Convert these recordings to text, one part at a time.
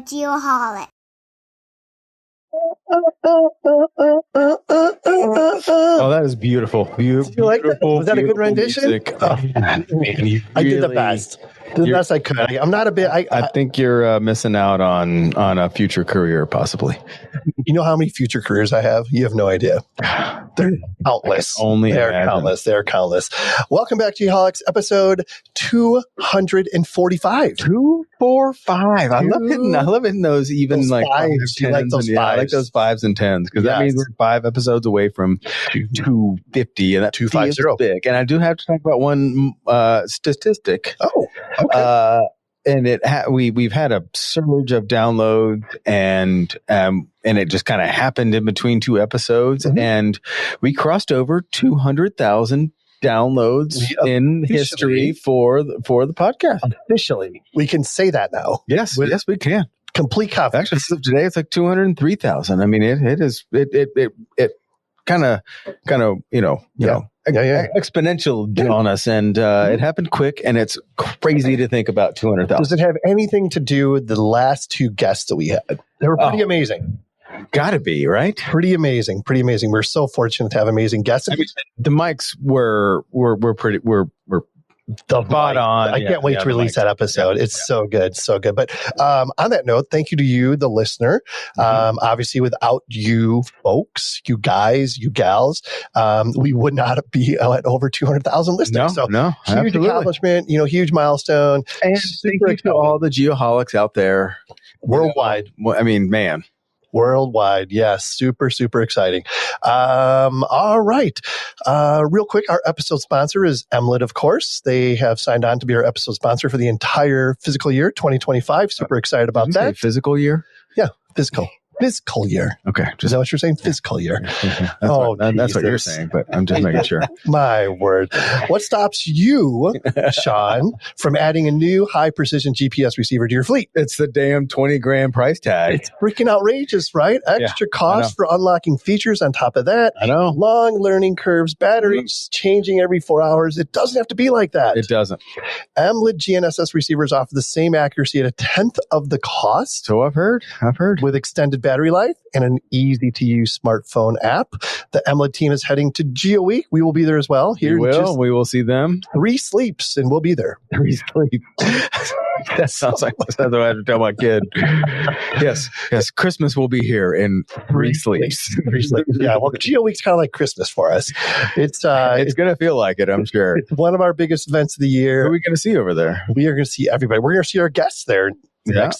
Geoholic. Oh, that is beautiful. Did you like that? Was that a good rendition? Man, I did the best. Did the best I could. I'm not a bit. I think you're missing out on a future career, possibly. You know how many future careers I have? You have no idea. They're countless. They're countless. Welcome back to Geoholics, episode 245. 245. I love hitting those even those like fives. You like those fives. I like those 5s and 10s because that means we're 5 episodes away from 250, and that 250 is big. And I do have to talk about one statistic. Oh, okay. And we've had a surge of downloads, and it just kind of happened in between 2 episodes, and we crossed over 200,000 downloads in history for the podcast. Officially, we can say that now. Yes, yes, we can. Complete confidence. Actually, today it's like 203,000. I mean, it kind of exponential on us, and it happened quick, and it's crazy to think about 200,000. Does it have anything to do with the last 2 guests that we had? They were pretty amazing. Gotta be, right? Pretty amazing. We're so fortunate to have amazing guests. I mean, the mics were spot on. I can't wait to release that episode. It's so good. But on that note, thank you to you, the listener. Obviously, without you folks, you guys, you gals, we would not be at over 200,000 listeners. No, huge absolutely. Accomplishment, huge milestone. And thank you to all the Geoholics out there worldwide. I mean, man. Worldwide. Yes. Super, super exciting. All right. Real quick, our episode sponsor is Emlet, of course. They have signed on to be our episode sponsor for the entire physical year, 2025. Super excited about that. Physical year? Yeah. Physical year. Okay. Is that what you're saying? Physical year. That's what you're saying, but I'm just making sure. My word. What stops you, Sean, from adding a new high-precision GPS receiver to your fleet? It's the damn $20,000 price tag. It's freaking outrageous, right? Extra cost for unlocking features on top of that. I know. Long learning curves, batteries changing every 4 hours. It doesn't have to be like that. It doesn't. Emlet GNSS receivers offer the same accuracy at 1/10 of the cost. So I've heard. With extended battery life and an easy-to-use smartphone app. The Emlet team is heading to Geo Week. We will be there as well. We will see them. 3 sleeps, and we'll be there. 3 sleeps. That sounds like that's what I have to tell my kid. Yes. Christmas will be here in 3 sleeps. 3 sleeps. Yeah. Well, Geo Week's kind of like Christmas for us. It's going to feel like it, I'm sure. It's one of our biggest events of the year. Who are we going to see over there? We are going to see everybody. We're going to see our guests there.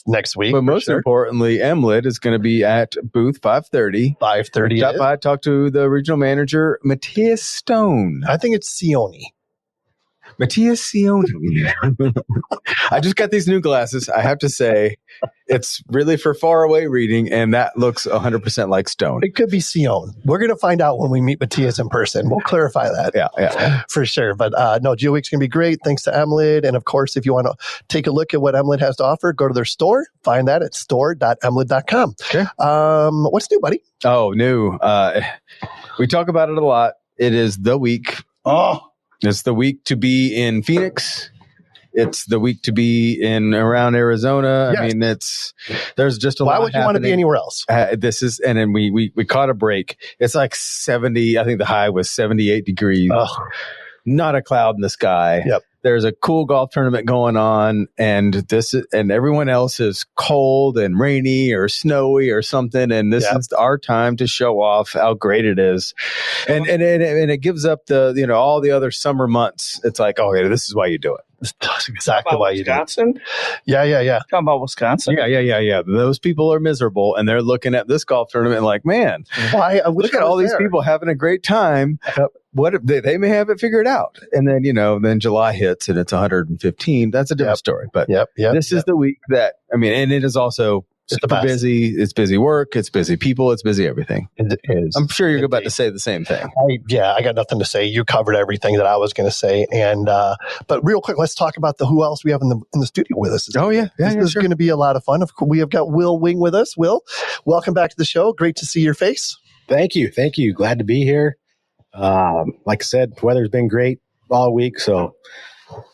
Next week. But most importantly, Emlet is going to be at booth 530. 530. Stop by, talk to the regional manager, Matthias Stone. I think it's Sione. Matthias Sione. I just got these new glasses. I have to say, it's really for far away reading, and that looks 100% like Stone. It could be Sione. We're going to find out when we meet Matthias in person. We'll clarify that. Yeah. For sure. But no, Geo Week's going to be great. Thanks to Emlet. And of course, if you want to take a look at what Emlet has to offer, go to their store. Find that at store.emlet.com. Okay. What's new, buddy? Oh, new. We talk about it a lot. It is the week. It's the week to be in Phoenix. It's the week to be around Arizona. Yes. I mean, there's just a lot. Why would you want to be anywhere else? And then we caught a break. It's like 70. I think the high was 78 degrees. Not a cloud in the sky. Yep. There's a cool golf tournament going on, and everyone else is cold and rainy or snowy or something. And this is our time to show off how great it is. And it gives up all the other summer months. It's like, this is why you do it. That's exactly why you do it. Wisconsin? Yeah. Talking about Wisconsin? Yeah. Those people are miserable, and they're looking at this golf tournament like, man, look at all these people having a great time. What if they may have it figured out? And then, then July hits and it's 115. That's a different story. But this is the week that, and it is also super busy. It's busy work. It's busy people. It's busy everything. It is. I'm sure you're about to say the same thing. I got nothing to say. You covered everything that I was going to say. And but real quick, let's talk about who else we have in the studio with us. This is going to be a lot of fun. We have got Will Wing with us. Will, welcome back to the show. Great to see your face. Thank you. Glad to be here. Like I said, weather's been great all week, so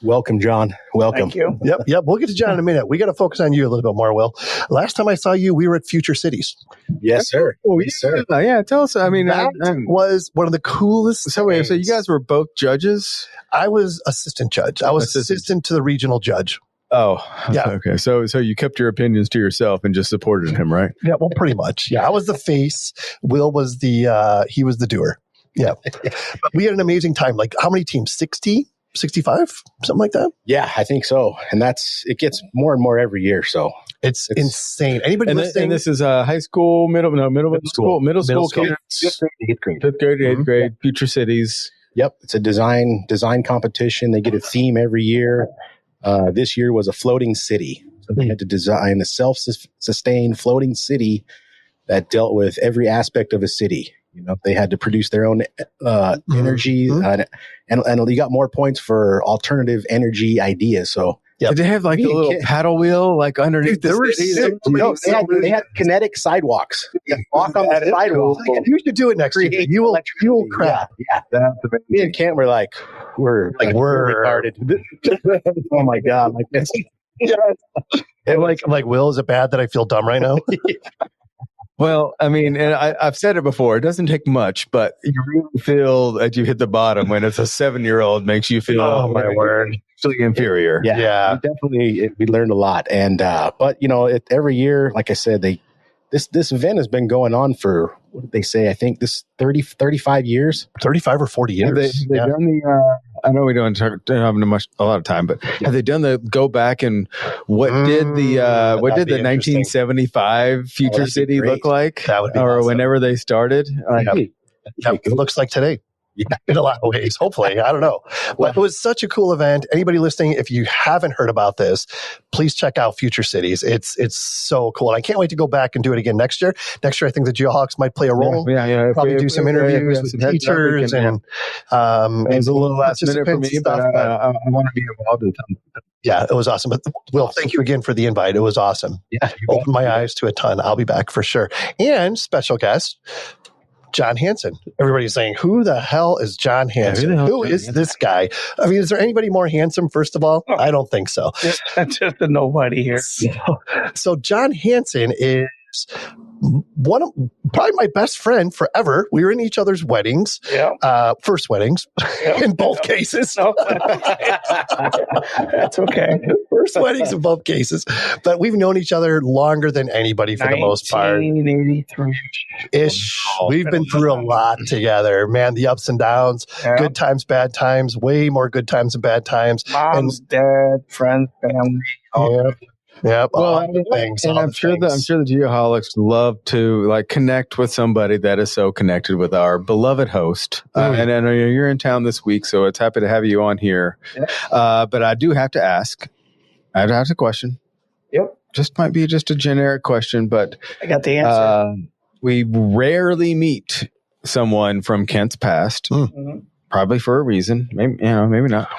Welcome, John. Welcome. Thank you. Yep. We'll get to John in a minute. We got to focus on you a little bit more, Will. Last time I saw you, we were at Future Cities. Yes, sir. Oh, yes, sir. Yeah, tell us. I mean, that was one of the coolest. So wait, so you guys were both judges? I was assistant judge. I was assistant to the regional judge. Oh, yeah. Okay. So you kept your opinions to yourself and just supported him, right? Yeah. Well, pretty much. Yeah. I was the face. Will was he was the doer. Yeah. But we had an amazing time. Like how many teams? 60? 65, something like that. Yeah, I think so. And it gets more and more every year. So it's insane. Anybody listening? And this is high school, middle school kids. 5th grade to 8th grade. 5th grade, 8th grade, Future Cities. Yep. It's a design competition. They get a theme every year. This year was a floating city. So they had to design a self-sustained floating city that dealt with every aspect of a city. You know, they had to produce their own energy, and you got more points for alternative energy ideas. So, did they have like a little paddle wheel like underneath the city? They had kinetic sidewalks. Walk on the sidewalk. You should do it next year. You will crap. Yeah. Me and Kent were we're retarded. Oh my god! Like this. And like, Will, is it bad that I feel dumb right now? Well, I mean, and I've said it before, it doesn't take much, but you really feel that you hit the bottom when it's a 7-year-old makes you feel, oh my word, actually inferior. Yeah. We learned a lot. And, but every year, like I said, this event has been going on for, what did they say? I think this 35 years, 35 or 40 years. Have they done the, I know we don't have a lot of time, but have they done the go back and what did the 1975 Future City look like? That would be or awesome. Whenever they started. It looks like today. In a lot of ways, hopefully. I don't know. But it was such a cool event. Anybody listening, if you haven't heard about this, please check out Future Cities. It's so cool. And I can't wait to go back and do it again next year. Next year, I think the Geohawks might play a role. Yeah. Probably do some interviews with teachers and it was a little last minute for me, but I want to be involved in something. Yeah, it was awesome. But Will, thank you again for the invite. It was awesome. Yeah, opened my eyes to a ton. I'll be back for sure. And special guest, John Hansen. Everybody's saying, who the hell is John Hansen? Who is this guy? I mean, is there anybody more handsome, first of all? I don't think so. Just a nobody here. So John Hansen is probably my best friend forever. We were in each other's weddings, first weddings, in both cases. No. That's okay. First weddings in both cases. But we've known each other longer than anybody for the most part. 1983-ish. We've been through a lot together, man. The ups and downs, good times, bad times, way more good times than bad times. Moms, dad, friends, family. Yep. Well, I'm sure the Geoholics love to connect with somebody that is so connected with our beloved host. And I know you're in town this week, so it's happy to have you on here. But I do have to ask. I have to ask a question. Yep. Might be just a generic question, but I got the answer. We rarely meet someone from Kent's past, probably for a reason. Maybe not.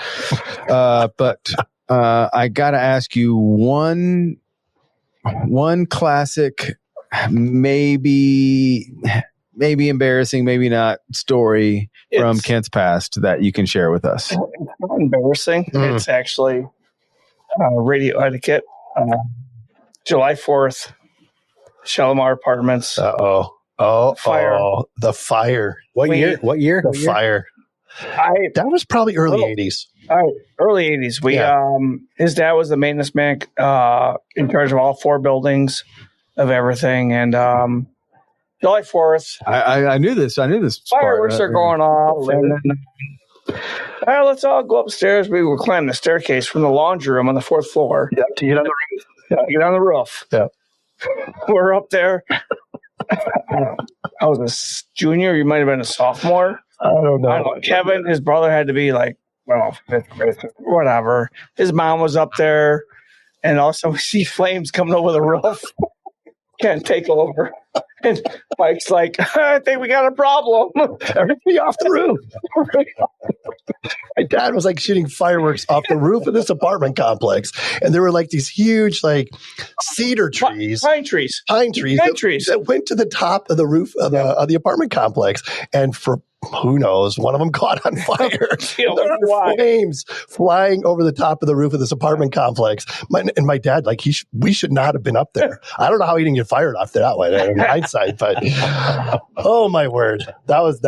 But I got to ask you one classic, maybe embarrassing, maybe not story from Kent's past that you can share with us. It's not embarrassing. It's actually radio etiquette. July 4th, Shalimar Apartments. Fire. The fire. What year? The fire. That was probably early 80s. All right, early 80s. We his dad was the maintenance man in charge of all 4 buildings of everything. And July 4th. I knew this. Fireworks are going off. And then, let's all go upstairs. We were climbing the staircase from the laundry room on the 4th floor to get on the roof. Get on the roof. Yeah. We're up there. I was a junior. You might have been a sophomore. I don't know. Kevin, his brother had to be 5th grade, whatever. His mom was up there, and also we see flames coming over the roof. Can't take over. And Mike's like, I think we got a problem. Everybody off the roof. My dad was shooting fireworks off the roof of this apartment complex. And there were these huge cedar trees. Pine trees. That went to the top of the roof of the apartment complex. And for who knows? One of them caught on fire. Yeah, There are flames flying over the top of the roof of this apartment complex. My dad, like, we should not have been up there. I don't know how he didn't get fired off that way in hindsight, but oh my word, that was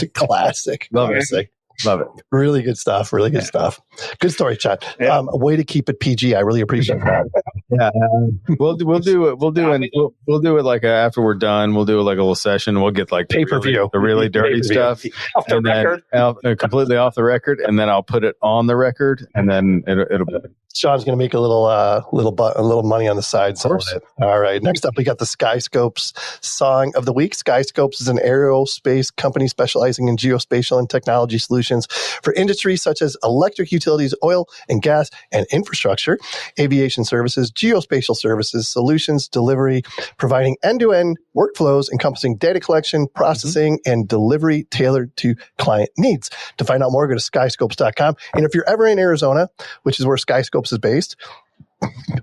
a classic. Love it. Love it. Really good stuff. Really good stuff. Good story, Chad. Yeah. A way to keep it PG. I really appreciate that. Yeah, we'll do it. We'll do it like after we're done. We'll do like a little session. We'll get like Pay-per-view. the really dirty stuff Off the record. completely off the record, and then I'll put it on the record, and then it'll. Sean's going to make a little money on the side. Of course. All right. Next up, we got the Skyscopes Song of the Week. Skyscopes is an aerospace company specializing in geospatial and technology solutions for industries such as electric utilities, oil and gas and infrastructure, aviation services, geospatial services, solutions delivery, providing end-to-end workflows encompassing data collection, processing, and delivery tailored to client needs. To find out more, go to skyscopes.com. And if you're ever in Arizona, which is where Skyscopes is based,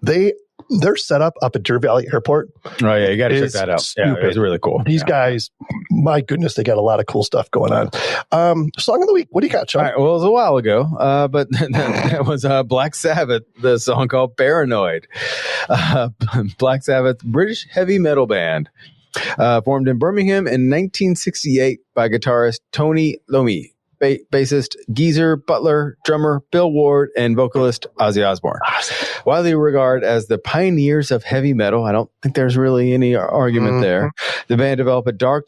they're set up at Deer Valley Airport. Oh yeah, you got to check that out. Stupid. Yeah, it's really cool. These guys, my goodness, they got a lot of cool stuff going on. Song of the week. What do you got, Sean? All right, well, it was a while ago, but that was Black Sabbath, the song called Paranoid. Black Sabbath, British heavy metal band, formed in Birmingham in 1968 by guitarist Tony Iommi, bassist Geezer Butler, drummer Bill Ward, and vocalist Ozzy Osbourne. Widely regarded as the pioneers of heavy metal, I don't think there's really any argument there. The band developed a dark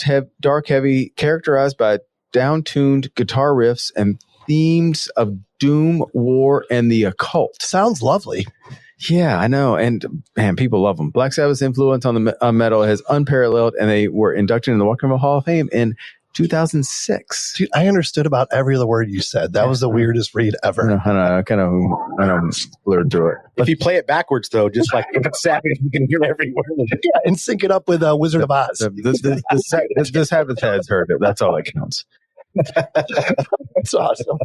heavy characterized by down-tuned guitar riffs and themes of doom, war, and the occult. Sounds lovely. Yeah, I know. And man, people love them. Black Sabbath's influence on the metal is unparalleled, and they were inducted in the Rock and Roll Hall of Fame in 2006. Dude, I understood about every other word you said. That was the weirdest read ever. I kind of blurred through it. If you play it backwards, though, just like Sabbath, you can hear every word. Yeah, and sync it up with Wizard of Oz. This Sabbath heads heard it. That's all that counts. That's awesome.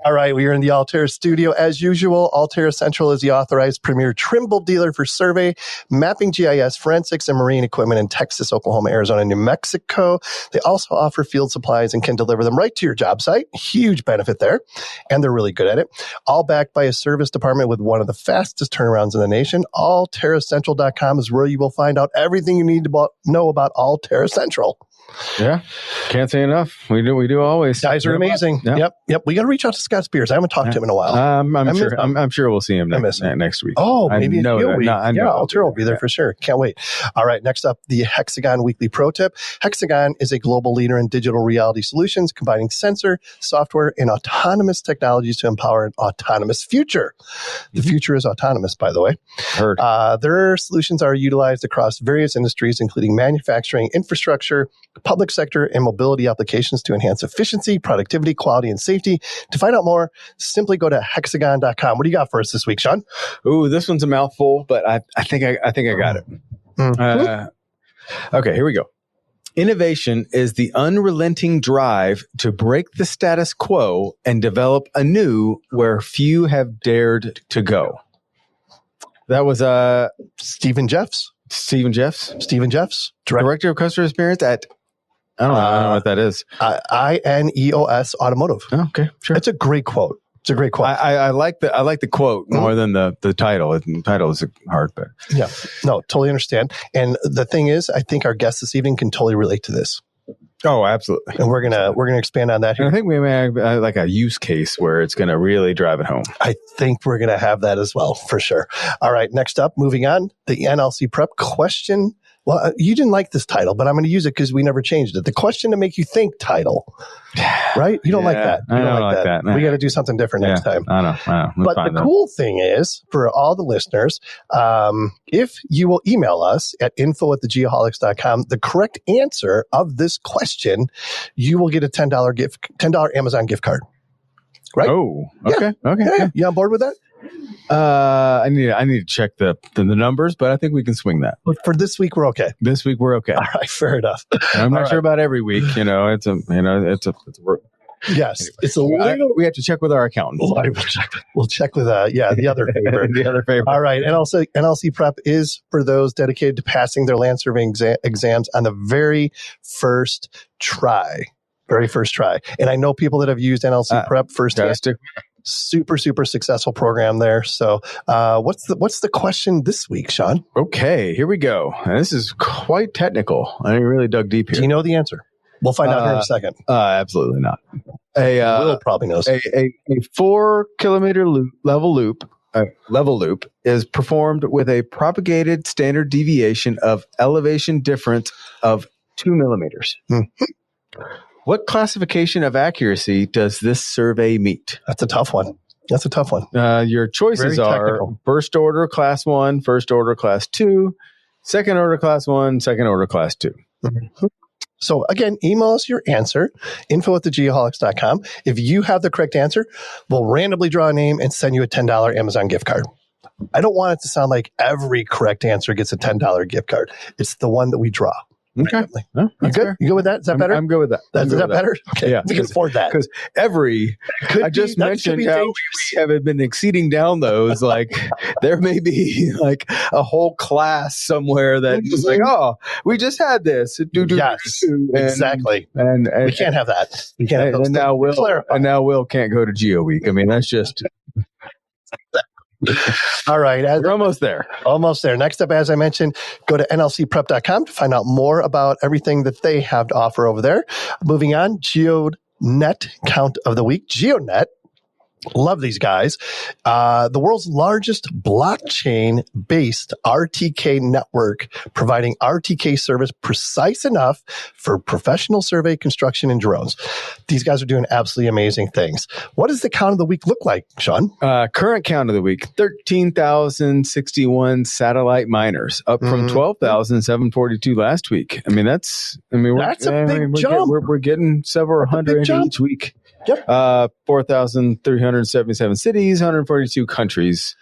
All right, we are in the Altera studio as usual. Altera Central is the authorized premier Trimble dealer for survey, mapping, GIS, forensics, and marine equipment in Texas, Oklahoma, Arizona, and New Mexico. They also offer field supplies and can deliver them right to your job site. Huge benefit there, and they're really good at it. All backed by a service department with one of the fastest turnarounds in the nation. AlteraCentral.com is where you will find out everything you need to know about Altera Central. Yeah, can't say enough. We do always. Guys are amazing. Yep. We got to reach out to Scott Spears. I haven't talked to him in a while. I'm sure we'll see him next week. Oh, maybe he'll be. Altera will be there for sure. Can't wait. All right, next up, the Hexagon Weekly Pro Tip. Hexagon is a global leader in digital reality solutions, combining sensor, software, and autonomous technologies to empower an autonomous future. The future is autonomous, by the way. Heard. Their solutions are utilized across various industries, including manufacturing, infrastructure, public sector, and mobility applications to enhance efficiency, productivity, quality, and safety. To find out more, simply go to hexagon.com. What do you got for us this week, Sean? Ooh, this one's a mouthful, but I think I got it. Okay, here we go. Innovation is the unrelenting drive to break the status quo and develop anew where few have dared to go. That was Stephen Jeffs. Director of Customer Experience at, I don't know what that is. INEOS Automotive. Oh, okay, sure. It's a great quote. I like the quote more than the title. The title is hard, but yeah, no, totally understand. And the thing is, I think our guest this evening can totally relate to this. Oh, absolutely. And we're gonna expand on that here. And I think we may have like a use case where it's going to really drive it home. I think we're gonna have that as well, for sure. All right, next up, moving on, the NLC Prep question. Well, you didn't like this title, but I'm going to use it because we never changed it. The question to make you think title, right? You don't like that. You don't like that. No. We got to do something different next time. I know. But the cool thing is, for all the listeners, if you will email us at info@thegeoholics.com, the correct answer of this question, you will get a $10 Amazon gift card. Right? Oh, okay. Yeah. Okay. Yeah. You on board with that? I need to check the numbers, but I think we can swing that. But for this week, we're okay. This week we're okay. All right, fair enough. I'm not sure about every week. It's a yes. It's a little. We have to check with our accountant. We'll check with the other favorite. The other favorite. All right, and also NLC Prep is for those dedicated to passing their land surveying exams on the very first try. Very first try. And I know people that have used NLC Prep firsthand. Super, super successful program there. So what's the question this week, Sean? Okay, here we go. And this is quite technical. I really dug deep here. Do you know the answer? We'll find out here in a second. Absolutely not. Will probably knows. A 4 kilometer level loop is performed with a propagated standard deviation of elevation difference of 2 millimeters. What classification of accuracy does this survey meet? That's a tough one. Your choices are first order class 1, first order class 2, second order class 1, second order class 2. So again, email us your answer, info@thegeoholics.com. If you have the correct answer, we'll randomly draw a name and send you a $10 Amazon gift card. I don't want it to sound like every correct answer gets a $10 gift card. It's the one that we draw. Okay. You good? Fair. You good with that? Is that better? I'm good with that. Is that better? Okay. Yeah. We can afford that. Because I just mentioned how we have been exceeding down those. Like, there may be like a whole class somewhere that is like, oh, we just had this. Yes, exactly. And we can't have that. We can't have and now Will can't go to Geo Week. I mean, that's just... All right. We're almost there. Almost there. Next up, as I mentioned, go to nlcprep.com to find out more about everything that they have to offer over there. Moving on, GeoNet count of the week. GeoNet. Love these guys. The world's largest blockchain-based RTK network, providing RTK service precise enough for professional survey, construction, and drones. These guys are doing absolutely amazing things. What does the count of the week look like, Sean? Current count of the week, 13,061 satellite miners, up from 12,742 last week. I mean, that's a big jump. We're getting several hundred each week. Yep. 4,377 cities, 142 countries.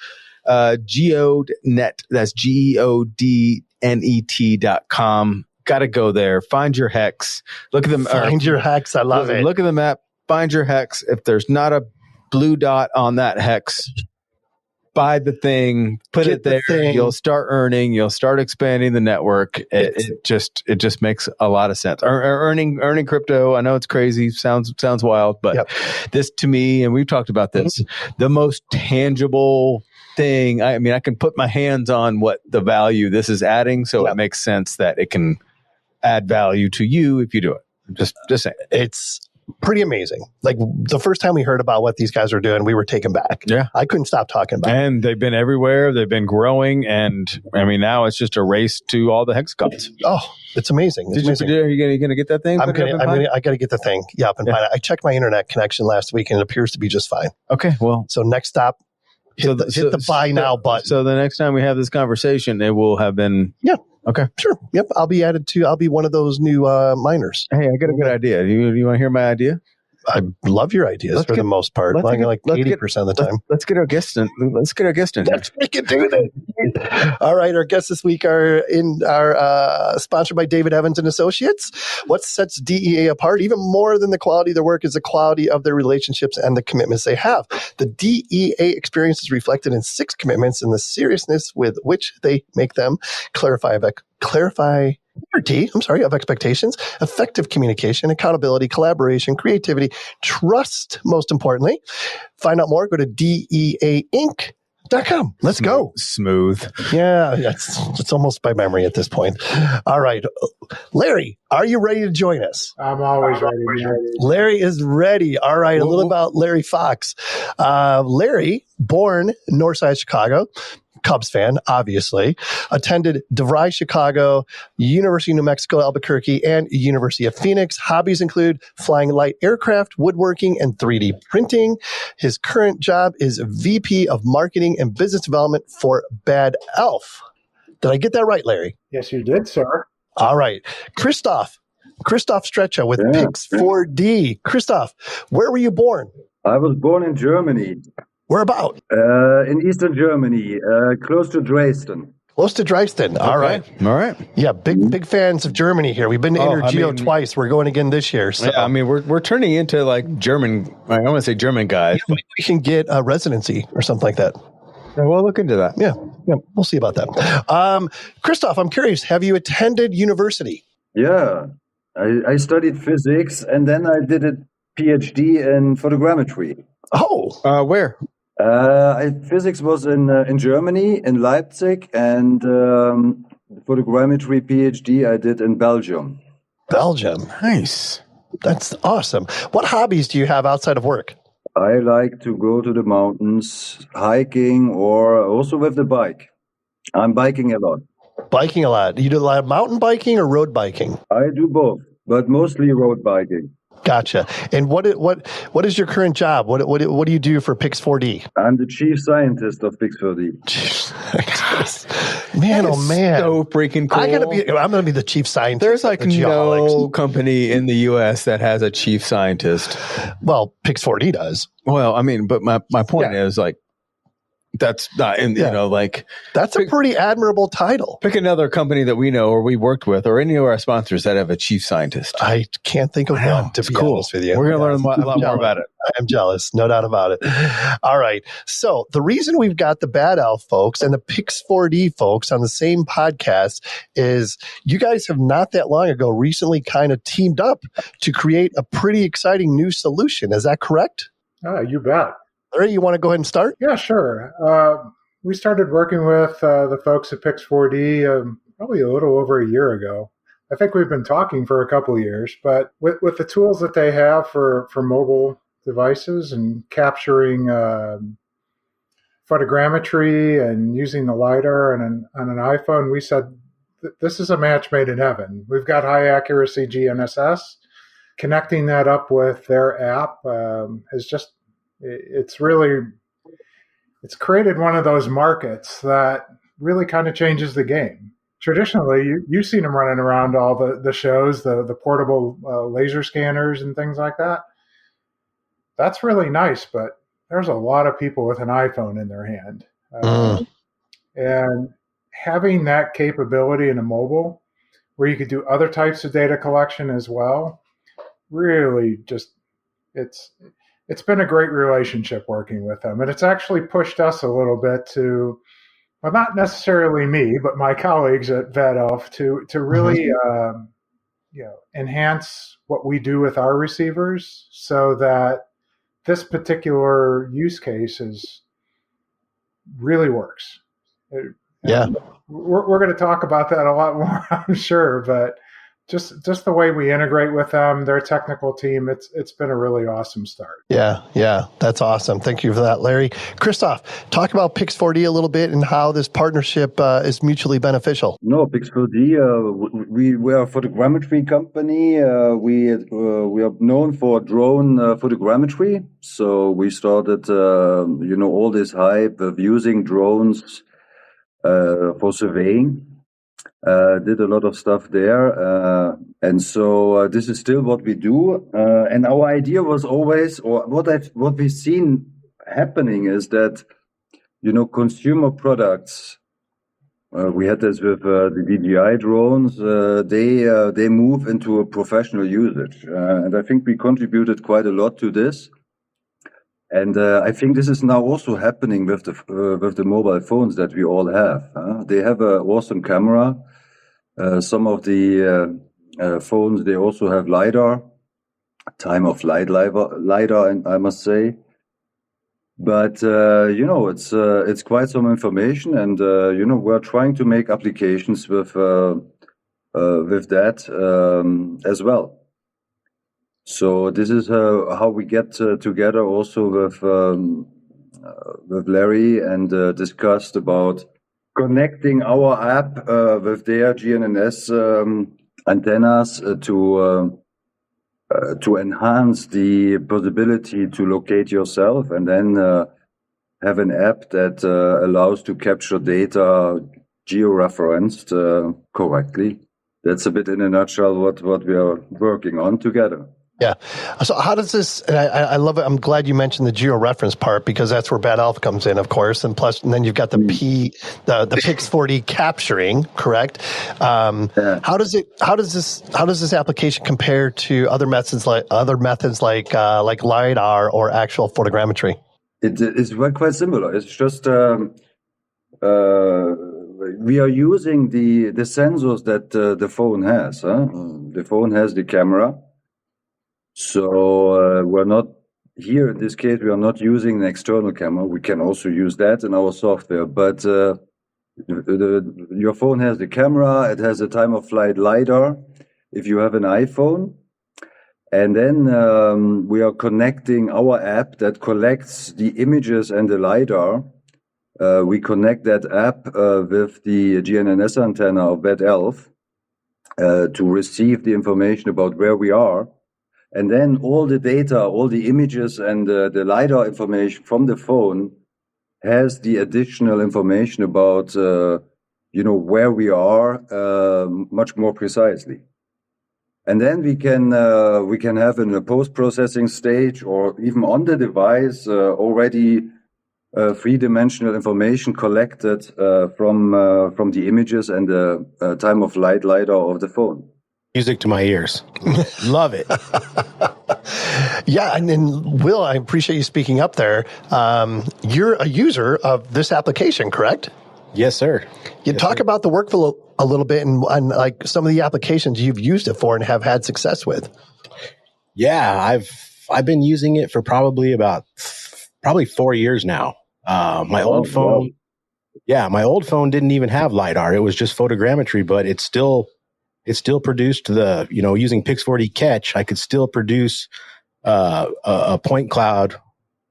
GeoNet, that's GeoDnet.com. Got to go there. Find your hex. Look at them. Find your hex. I love it. Look at the map. Find your hex. If there's not a blue dot on that hex, buy the thing, put it there. You'll start earning. You'll start expanding the network. It just makes a lot of sense. Earning crypto. I know it's crazy. Sounds wild, but this to me, and we've talked about this, the most tangible thing. I mean, I can put my hands on what the value this is adding, so it makes sense that it can add value to you if you do it. Just saying. It's pretty amazing. Like the first time we heard about what these guys are doing, we were taken back. Yeah. I couldn't stop talking about it. And they've been everywhere. They've been growing. And I mean, now it's just a race to all the hexagons. Oh, it's amazing. Are you going to get that thing? I got to get the thing. Yeah, up and find it. I checked my internet connection last week and it appears to be just fine. Okay. Well, so next stop, hit the buy now button. So the next time we have this conversation, it will have been. Yeah. Okay. Sure. Yep. I'll be one of those new miners. Hey, I got a good idea. You want to hear my idea? I love your ideas the most part. Like 80% of the time. Let's get our guests in. Let's freaking do that. All right. Our guests this week are sponsored by David Evans and Associates. What sets DEA apart, even more than the quality of their work, is the quality of their relationships and the commitments they have. The DEA experience is reflected in 6 commitments and the seriousness with which they make them. Clarity of expectations, effective communication, accountability, collaboration, creativity, trust, most importantly. Find out more, go to DEAinc.com. Let's go. Smooth. Yeah, it's almost by memory at this point. All right. Larry, are you ready to join us? I'm always ready, man. Larry is ready. All right. A little about Larry Fox. Larry, born Northside Chicago, Cubs fan, obviously, attended DeVry Chicago, University of New Mexico, Albuquerque, and University of Phoenix. Hobbies include flying light aircraft, woodworking, and 3D printing. His current job is VP of Marketing and Business Development for Bad Elf. Did I get that right, Larry? Yes, you did, sir. All right. Christoph Stretcher with Pix4D. Christoph, where were you born? I was born in Germany. Where about? In Eastern Germany, close to Dresden. Close to Dresden. All right. Yeah, big fans of Germany here. We've been to Intergeo twice. We're going again this year. So. Yeah, I mean, we're turning into like German. I want to say German guys. We can get a residency or something like that. Yeah, we'll look into that. Yeah, we'll see about that. Christoph, I'm curious. Have you attended university? Yeah, I studied physics, and then I did a PhD in photogrammetry. Oh, Where? Physics was in Germany, in Leipzig, and photogrammetry PhD I did in Belgium. Belgium. Nice. That's awesome. What hobbies do you have outside of work? I like to go to the mountains, hiking, or also with the bike. I'm biking a lot. Biking a lot. You do a lot of mountain biking or road biking? I do both, but mostly road biking. Gotcha. And what is your current job? What do you do for Pix4D? I'm the chief scientist of Pix4D. Man, oh man, so freaking cool. I'm gonna be the chief scientist. There's like of the no geologics. company in the U.S. that has a chief scientist. Well, Pix4D does. Well, I mean, but my point is like that's not in you know like that's a pretty admirable title. Pick another company that we know or we worked with or any of our sponsors that have a chief scientist. I can't think of one, to be honest with you. We're going to learn a lot more about it. I'm jealous, no doubt about it. All right. So the reason we've got the Bad Elf folks and the Pix4D folks on the same podcast is you guys have not that long ago recently kind of teamed up to create a pretty exciting new solution. Is that correct? You bet. Larry, you want to go ahead and start? Yeah, sure. We started working with the folks at Pix4D probably a little over a year ago. I think we've been talking for a couple of years, but with the tools that they have for mobile devices and capturing photogrammetry and using the LiDAR on an iPhone, we said, this is a match made in heaven. We've got high accuracy GNSS. Connecting that up with their app is just, it's created one of those markets that really kind of changes the game. Traditionally, you've seen them running around all the shows, the portable laser scanners and things like that. That's really nice, but there's a lot of people with an iPhone in their hand. And having that capability in a mobile where you could do other types of data collection as well, really just, it's been a great relationship working with them. And it's actually pushed us a little bit to, well, not necessarily me, but my colleagues at VetElf to really enhance what we do with our receivers so that this particular use case really works. And we're going to talk about that a lot more, I'm sure, but just the way we integrate with them, their technical team, it's been a really awesome start. Yeah, that's awesome. Thank you for that, Larry. Christoph, talk about Pix4D a little bit and how this partnership is mutually beneficial. No, Pix4D, we are a photogrammetry company. We are known for drone photogrammetry. So we started, all this hype of using drones for surveying. Did a lot of stuff there. And so this is still what we do. And our idea was always, or what we've seen happening is that, consumer products, we had this with the DJI drones, they move into a professional usage. And I think we contributed quite a lot to this. And I think this is now also happening with the mobile phones that we all have. They have an awesome camera. Some of the phones, they also have LiDAR, time of flight LiDAR, I must say. But it's quite some information, and we're trying to make applications with that as well. So this is how we get together also with Larry and discussed about connecting our app with their GNSS antennas to enhance the possibility to locate yourself, and then have an app that allows to capture data georeferenced correctly. That's a bit in a nutshell what we are working on together. Yeah. So how does this, and I love it. I'm glad you mentioned the georeference part because that's where Bad Elf comes in, of course. And then you've got the Pix4D capturing, correct? How does this application compare to other methods like LiDAR or actual photogrammetry? It's quite similar. It's just we are using the sensors that the phone has. The phone has the camera. So we're not here in this case, we are not using an external camera. We can also use that in our software, but your phone has the camera, it has a time of flight LiDAR if you have an iPhone. And then we are connecting our app that collects the images and the LiDAR. We connect that app with the GNSS antenna of that Elf to receive the information about where we are. And then all the data, all the images and the LiDAR information from the phone has the additional information about, where we are much more precisely. And then we can have in a post-processing stage or even on the device already three-dimensional information collected from the images and the time of flight LiDAR of the phone. Music to my ears. Love it. Yeah, and then Will, I appreciate you speaking up there. You're a user of this application, correct? Yes, sir. You talk about the workflow a little bit and like some of the applications you've used it for and have had success with. Yeah, I've been using it for probably 4 years now. My old phone didn't even have LiDAR. It was just photogrammetry, but it still produced using Pix4D catch, I could still produce a point cloud,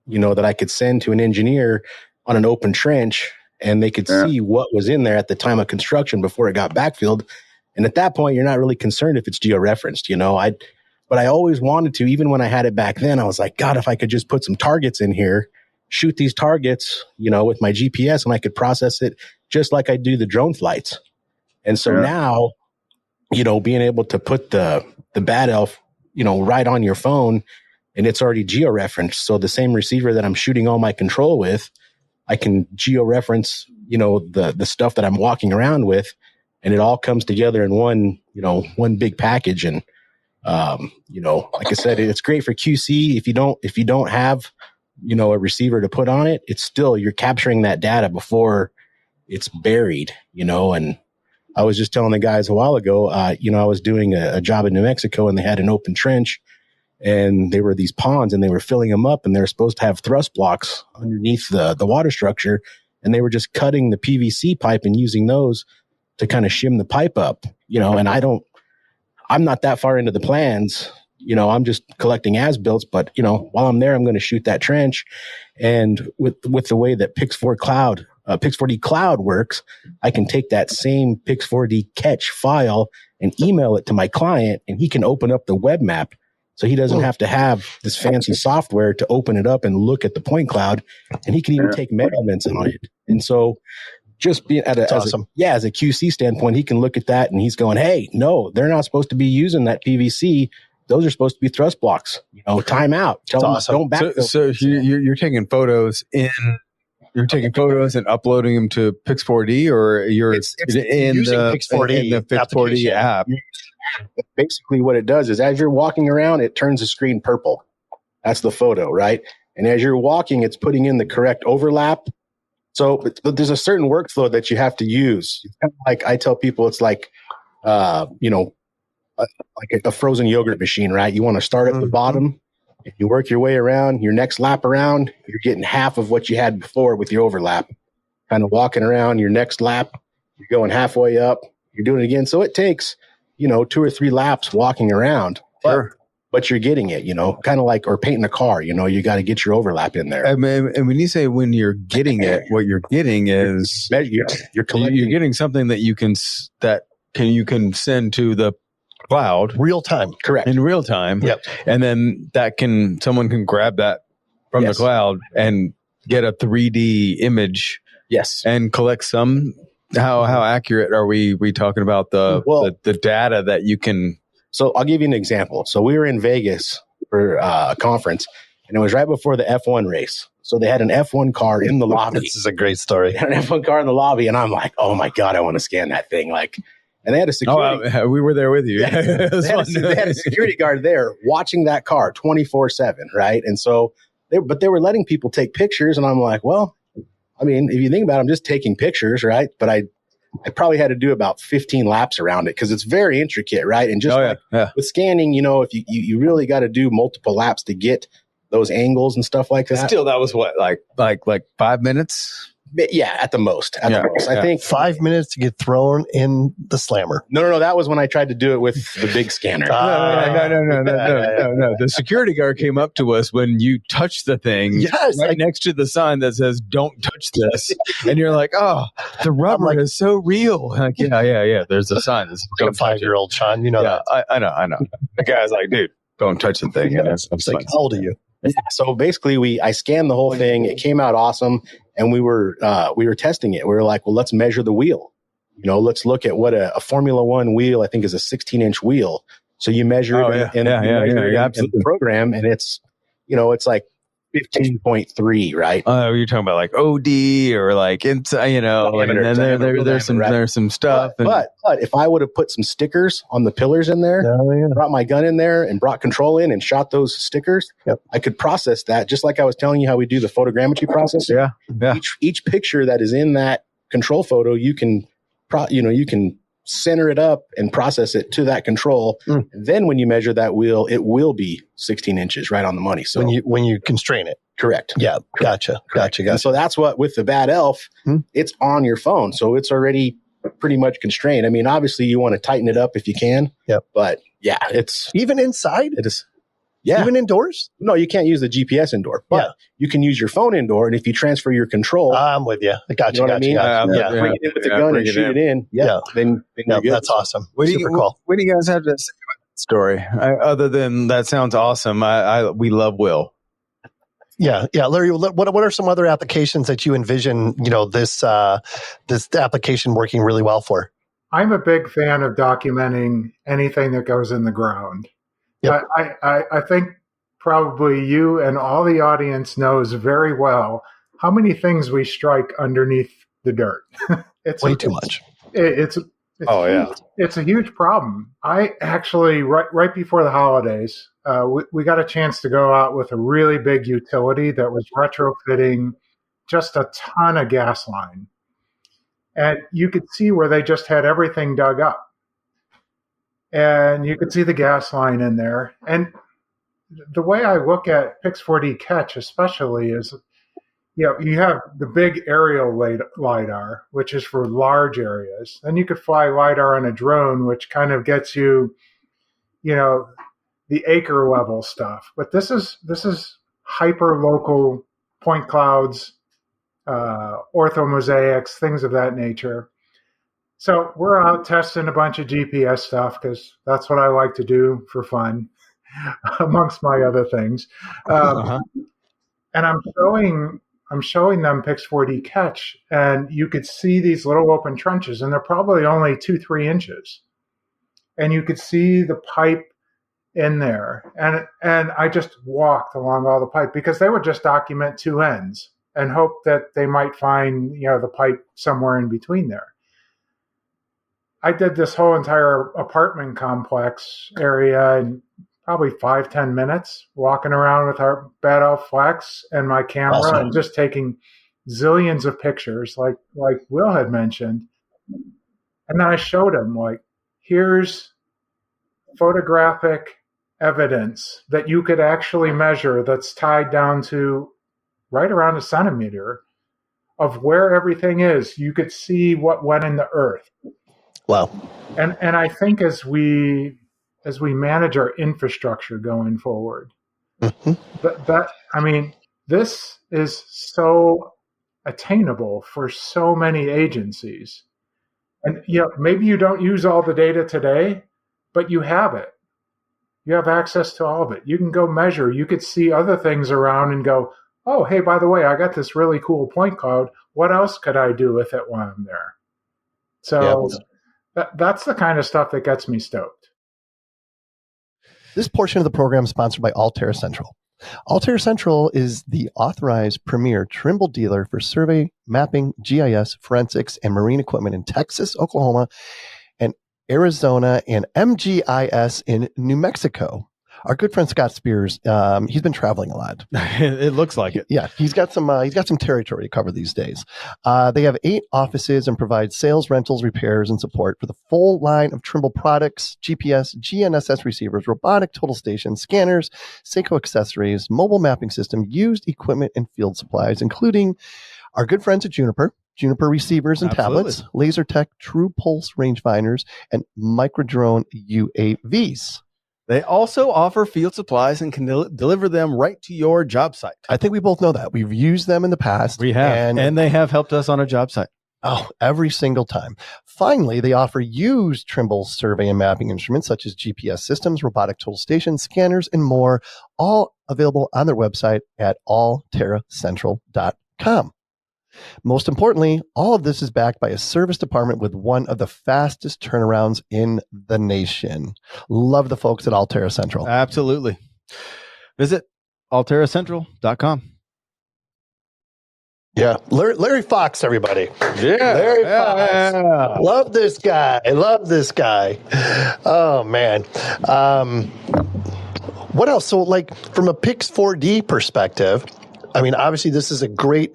that I could send to an engineer on an open trench, and they could see what was in there at the time of construction before it got backfilled. And at that point, you're not really concerned if it's georeferenced, but I always wanted to, even when I had it back then, I was like, God, if I could just put some targets in here, shoot these targets, with my GPS, and I could process it just like I do the drone flights. And so now, being able to put the Bad Elf, right on your phone, and it's already georeferenced. So the same receiver that I'm shooting all my control with, I can georeference, the stuff that I'm walking around with, and it all comes together in one big package. And, like I said, it's great for QC. If you don't have, a receiver to put on it, it's still, you're capturing that data before it's buried, and I was just telling the guys a while ago, I was doing a job in New Mexico, and they had an open trench, and there were these ponds, and they were filling them up, and they were supposed to have thrust blocks underneath the water structure. And they were just cutting the PVC pipe and using those to kind of shim the pipe up, and I'm not that far into the plans, I'm just collecting as-built, but, while I'm there, I'm going to shoot that trench. And with the way that Pix4D Cloud works, I can take that same Pix4D catch file and email it to my client, and he can open up the web map. So he doesn't have to have this fancy software to open it up and look at the point cloud, and he can even take measurements on it. And so just being as a QC standpoint, he can look at that and he's going, hey, no, they're not supposed to be using that PVC. Those are supposed to be thrust blocks. Time out. Tell them don't backfill. So you're taking photos and uploading them to Pix4D, or you're using Pix4D in the Pix4D app. Basically, what it does is as you're walking around, it turns the screen purple. That's the photo, right? And as you're walking, it's putting in the correct overlap. So, but there's a certain workflow that you have to use. Like I tell people, it's like, like a frozen yogurt machine, right? You want to start at the bottom, and you work your way around. Your next lap around, you're getting half of what you had before with your overlap. Kind of walking around your next lap, you're going halfway up. You're doing it again. So it takes, 2 or 3 laps walking around. But you're getting it, kind of like, or painting a car, you got to get your overlap in there. And when you say when you're getting it, what you're getting is you're getting something that you can send to the cloud real time. Correct. In real time. Yep. And then someone can grab that from the cloud and get a 3D image. Yes. And collect some. How accurate are we talking about the data that you can? So I'll give you an example. So we were in Vegas for a conference, and it was right before the F1 race. So they had an F1 car in the lobby. This is a great story. They had an F1 car in the lobby, and I'm like, oh my God, I want to scan that thing. And they had a security. Oh, we were there with you. they had a security guard there watching that car 24/7, right? And so they were letting people take pictures, and I'm like, well, I mean, if you think about it, I'm just taking pictures, right? But I probably had to do about 15 laps around it because it's very intricate, right? And just with scanning, if you really got to do multiple laps to get those angles and stuff like that. Still, that was what, like 5 minutes? Yeah, at the most. I think 5 minutes to get thrown in the slammer. No. That was when I tried to do it with the big scanner. No. The security guard came up to us when you touched the thing next to the sign that says, "Don't touch this." And you're like, "Oh, the rubber is so real." Like, yeah. There's a sign that's like a 5-year-old, Sean. You know that. I know. The guy's like, "Dude, don't touch the thing." And it's like, how old are you? Yeah. So basically, I scanned the whole thing. It came out awesome, and we were testing it. We were like, well, let's measure the wheel. Let's look at what a Formula One wheel, I think, is a 16-inch wheel. So you measure it in the program, and it's it's like 15.3, right? You're talking about like OD or like inside, and then there's some stuff. But if I would have put some stickers on the pillars in there, brought my gun in there and brought control in and shot those stickers, I could process that just like I was telling you how we do the photogrammetry process. Yeah. Each picture that is in that control photo, you can center it up and process it to that control. And then when you measure that wheel, it will be 16 inches right on the money. So when you constrain it. Correct. Yeah. Gotcha. And so that's what, with the Bad Elf, it's on your phone. So it's already pretty much constrained. I mean, obviously you want to tighten it up if you can. Yep. But yeah, it's even inside. It is. Yeah. Even indoors? No, you can't use the GPS indoor, but you can use your phone indoor. And if you transfer your control, I'm with you. I got you. What I mean? Bring it in with the gun and shoot it in. Then you're good. That's awesome. Super cool. What do you guys have to say about that story? Other than that sounds awesome. We love Will. Yeah. Larry, what are some other applications that you envision, this application working really well for? I'm a big fan of documenting anything that goes in the ground. Yep. I think probably you and all the audience knows very well how many things we strike underneath the dirt. It's way too much. It's a huge problem. I actually, right before the holidays, we got a chance to go out with a really big utility that was retrofitting just a ton of gas line. And you could see where they just had everything dug up. And you could see the gas line in there. And the way I look at Pix4D Catch especially is, you have the big aerial LiDAR, which is for large areas. Then you could fly LiDAR on a drone, which kind of gets you, the acre level stuff. But this is hyper local point clouds, orthomosaics, things of that nature. So we're out testing a bunch of GPS stuff because that's what I like to do for fun, amongst my other things. And I'm showing them Pix4D Catch, and you could see these little open trenches, and they're probably only 2-3 inches. And you could see the pipe in there. And I just walked along all the pipe because they would just document two ends and hope that they might find, the pipe somewhere in between there. I did this whole entire apartment complex area in probably 5-10 minutes, walking around with our Bad Elf Flex and my camera and just taking zillions of pictures like Will had mentioned. And then I showed him, here's photographic evidence that you could actually measure that's tied down to right around a centimeter of where everything is. You could see what went in the earth. Wow. And I think as we manage our infrastructure going forward, this is so attainable for so many agencies. And maybe you don't use all the data today, but you have it. You have access to all of it. You can go measure. You could see other things around and go, oh, hey, by the way, I got this really cool point cloud. What else could I do with it while I'm there? So that's the kind of stuff that gets me stoked. This portion of the program is sponsored by Altair Central. Altair Central is the authorized premier Trimble dealer for survey, mapping, GIS, forensics, and marine equipment in Texas, Oklahoma, and Arizona, and MGIS in New Mexico. Our good friend Scott Spears, he's been traveling a lot. It looks like it. Yeah, he's got some territory to cover these days. They have 8 offices and provide sales, rentals, repairs, and support for the full line of Trimble products: GPS, GNSS receivers, robotic total stations, scanners, Seiko accessories, mobile mapping system, used equipment, and field supplies, including our good friends at Juniper receivers and tablets, LaserTech True Pulse rangefinders, and Microdrone UAVs. They also offer field supplies and can deliver them right to your job site. I think we both know that. We've used them in the past. We have. And they have helped us on a job site. Oh, every single time. Finally, they offer used Trimble survey and mapping instruments such as GPS systems, robotic total stations, scanners, and more, all available on their website at allterracentral.com. Most importantly, all of this is backed by a service department with one of the fastest turnarounds in the nation. Love the folks at Alterra Central. Absolutely. Visit allterracentral.com. Yeah. Larry Fox, everybody. Yeah. Larry Fox. Yeah. Love this guy. Oh, man. What else? So, like, from a Pix4D perspective, I mean, obviously, this is a great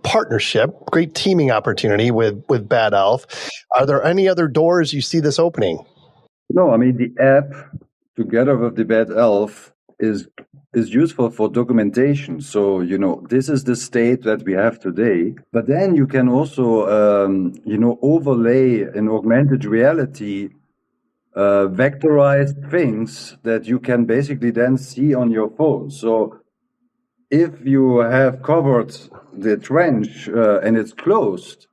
partnership, great teaming opportunity with Bad Elf. Are there any other doors you see this opening? No, I mean, the app together with the Bad Elf is useful for documentation. So, this is the state that we have today. But then you can also, overlay in augmented reality vectorized things that you can basically then see on your phone. So if you have covered the trench and it's closed,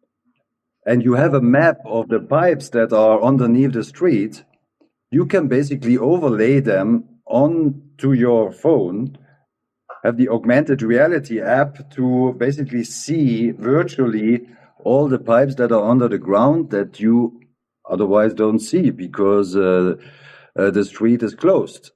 and you have a map of the pipes that are underneath the street, you can basically overlay them onto your phone, have the augmented reality app to basically see virtually all the pipes that are under the ground that you otherwise don't see because the street is closed.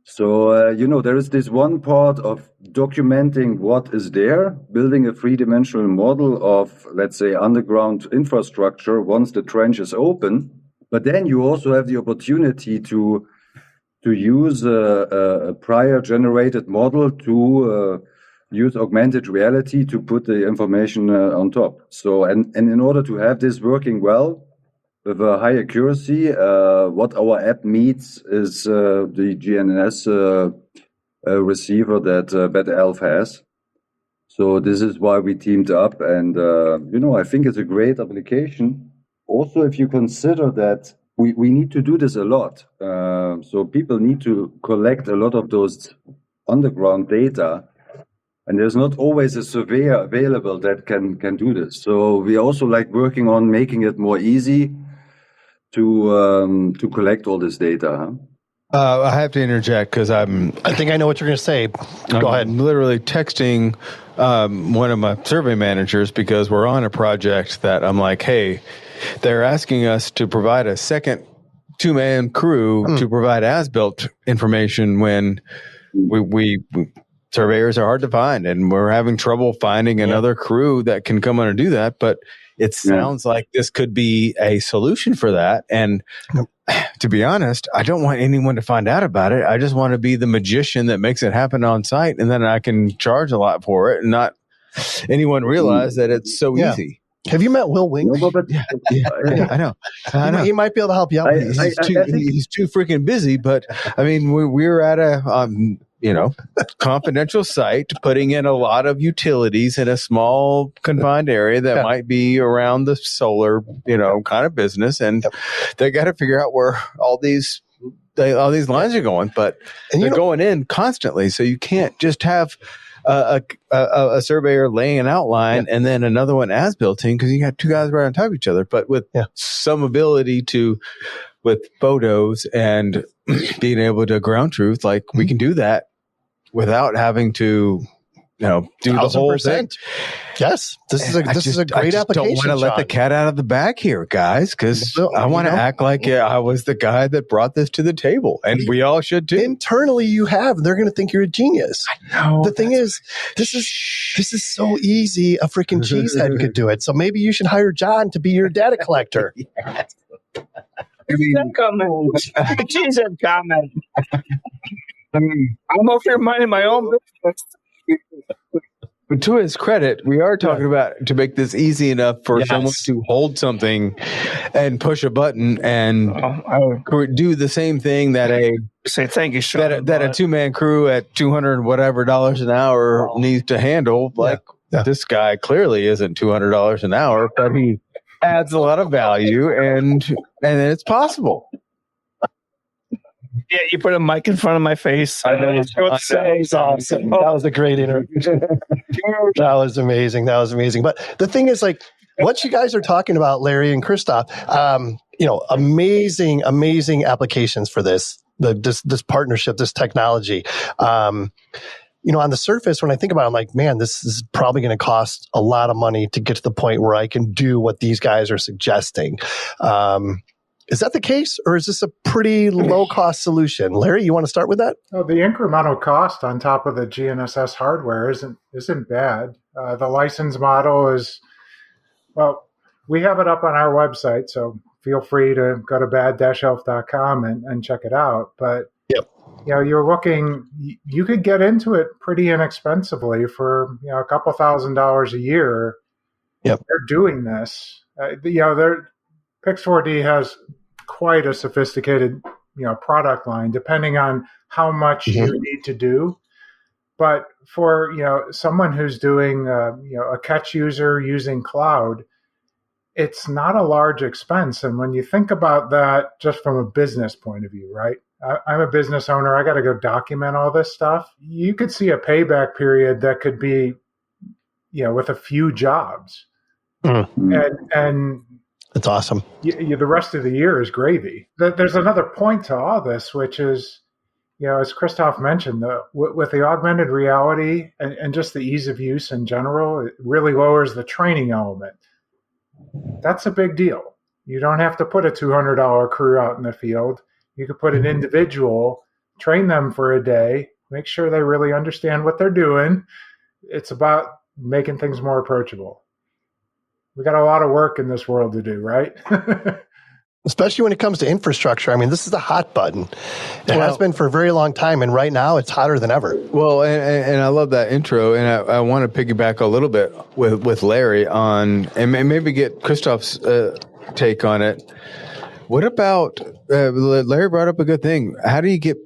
So, there is this one part of documenting what is there, building a three-dimensional model of, let's say, underground infrastructure once the trench is open. But then you also have the opportunity to use a prior generated model to use augmented reality to put the information on top. So, and in order to have this working well, with a high accuracy, what our app meets is the GNSS receiver that Bad Elf has. So this is why we teamed up, and I think it's a great application. Also, if you consider that we need to do this a lot, so people need to collect a lot of those underground data, and there's not always a surveyor available that can do this. So we also working on making it more easy to collect all this data. I have to interject because I think I know what you're going to say. Go ahead. I'm literally texting one of my survey managers because we're on a project that I'm like, hey, they're asking us to provide a second 2-man crew to provide as-built information when we surveyors are hard to find, and we're having trouble finding another crew that can come on and do that. But it sounds like this could be a solution for that. And to be honest, I don't want anyone to find out about it. I just want to be the magician that makes it happen on site, and then I can charge a lot for it and not anyone realize that it's so easy. Have you met Will Wing? Yeah, I know. He might be able to help you out. He's too freaking busy, but I mean, we're at a confidential site, putting in a lot of utilities in a small confined area that might be around the solar, kind of business, and they got to figure out where all these lines are going, but they're going in constantly, so you can't just have a surveyor laying an outline and then another one as built in, because you got two guys right on top of each other. But with some ability with photos and being able to ground truth, we can do that without having to do the whole thing. Yes, this is a great application. I don't want to let the cat out of the bag here, guys, because I want to act like I was the guy that brought this to the table, and we all should too. Internally, you have. They're going to think you're a genius. I know. The thing is, this is so easy. A freaking cheesehead could do it. So maybe you should hire John to be your data collector. Cheesehead comment. I mean, I don't know if you're minding my own business. But to his credit, we are talking about to make this easy enough for someone to hold something and push a button and do the same thing that thank you, Sean, that a 2-man crew at $200 an hour needs to handle. This guy clearly isn't $200 an hour, but he adds a lot of value, and it's possible. Yeah, you put a mic in front of my face. I know what to say. It's awesome. That was a great interview. That was amazing. But the thing is, like, what you guys are talking about, Larry and Christoph, amazing applications for this partnership, this technology. On the surface, when I think about it, I'm like, man, this is probably going to cost a lot of money to get to the point where I can do what these guys are suggesting. Is that the case, or is this a pretty low-cost solution? Larry, you want to start with that? Oh, the incremental cost on top of the GNSS hardware isn't bad. The license model is, well, we have it up on our website, so feel free to go to bad-elf.com and check it out. But you're looking, you could get into it pretty inexpensively for a couple $1,000s a year. They're doing this. Pix4D has quite a sophisticated, product line, depending on how much you need to do. But for someone who's doing a catch user using cloud, it's not a large expense. And when you think about that, just from a business point of view, right? I'm a business owner. I got to go document all this stuff. You could see a payback period that could be, with a few jobs, and that's awesome. The rest of the year is gravy. There's another point to all this, which is, as Christoph mentioned, with the augmented reality and just the ease of use in general, it really lowers the training element. That's a big deal. You don't have to put a $200 crew out in the field. You could put an individual, train them for a day, make sure they really understand what they're doing. It's about making things more approachable. We got a lot of work in this world to do, right? Especially when it comes to infrastructure. I mean, this is the hot button. It has been for a very long time, and right now it's hotter than ever. Well, and I love that intro, and I want to piggyback a little bit with Larry on, and maybe get Christoph's take on it. What about, Larry brought up a good thing. How do you get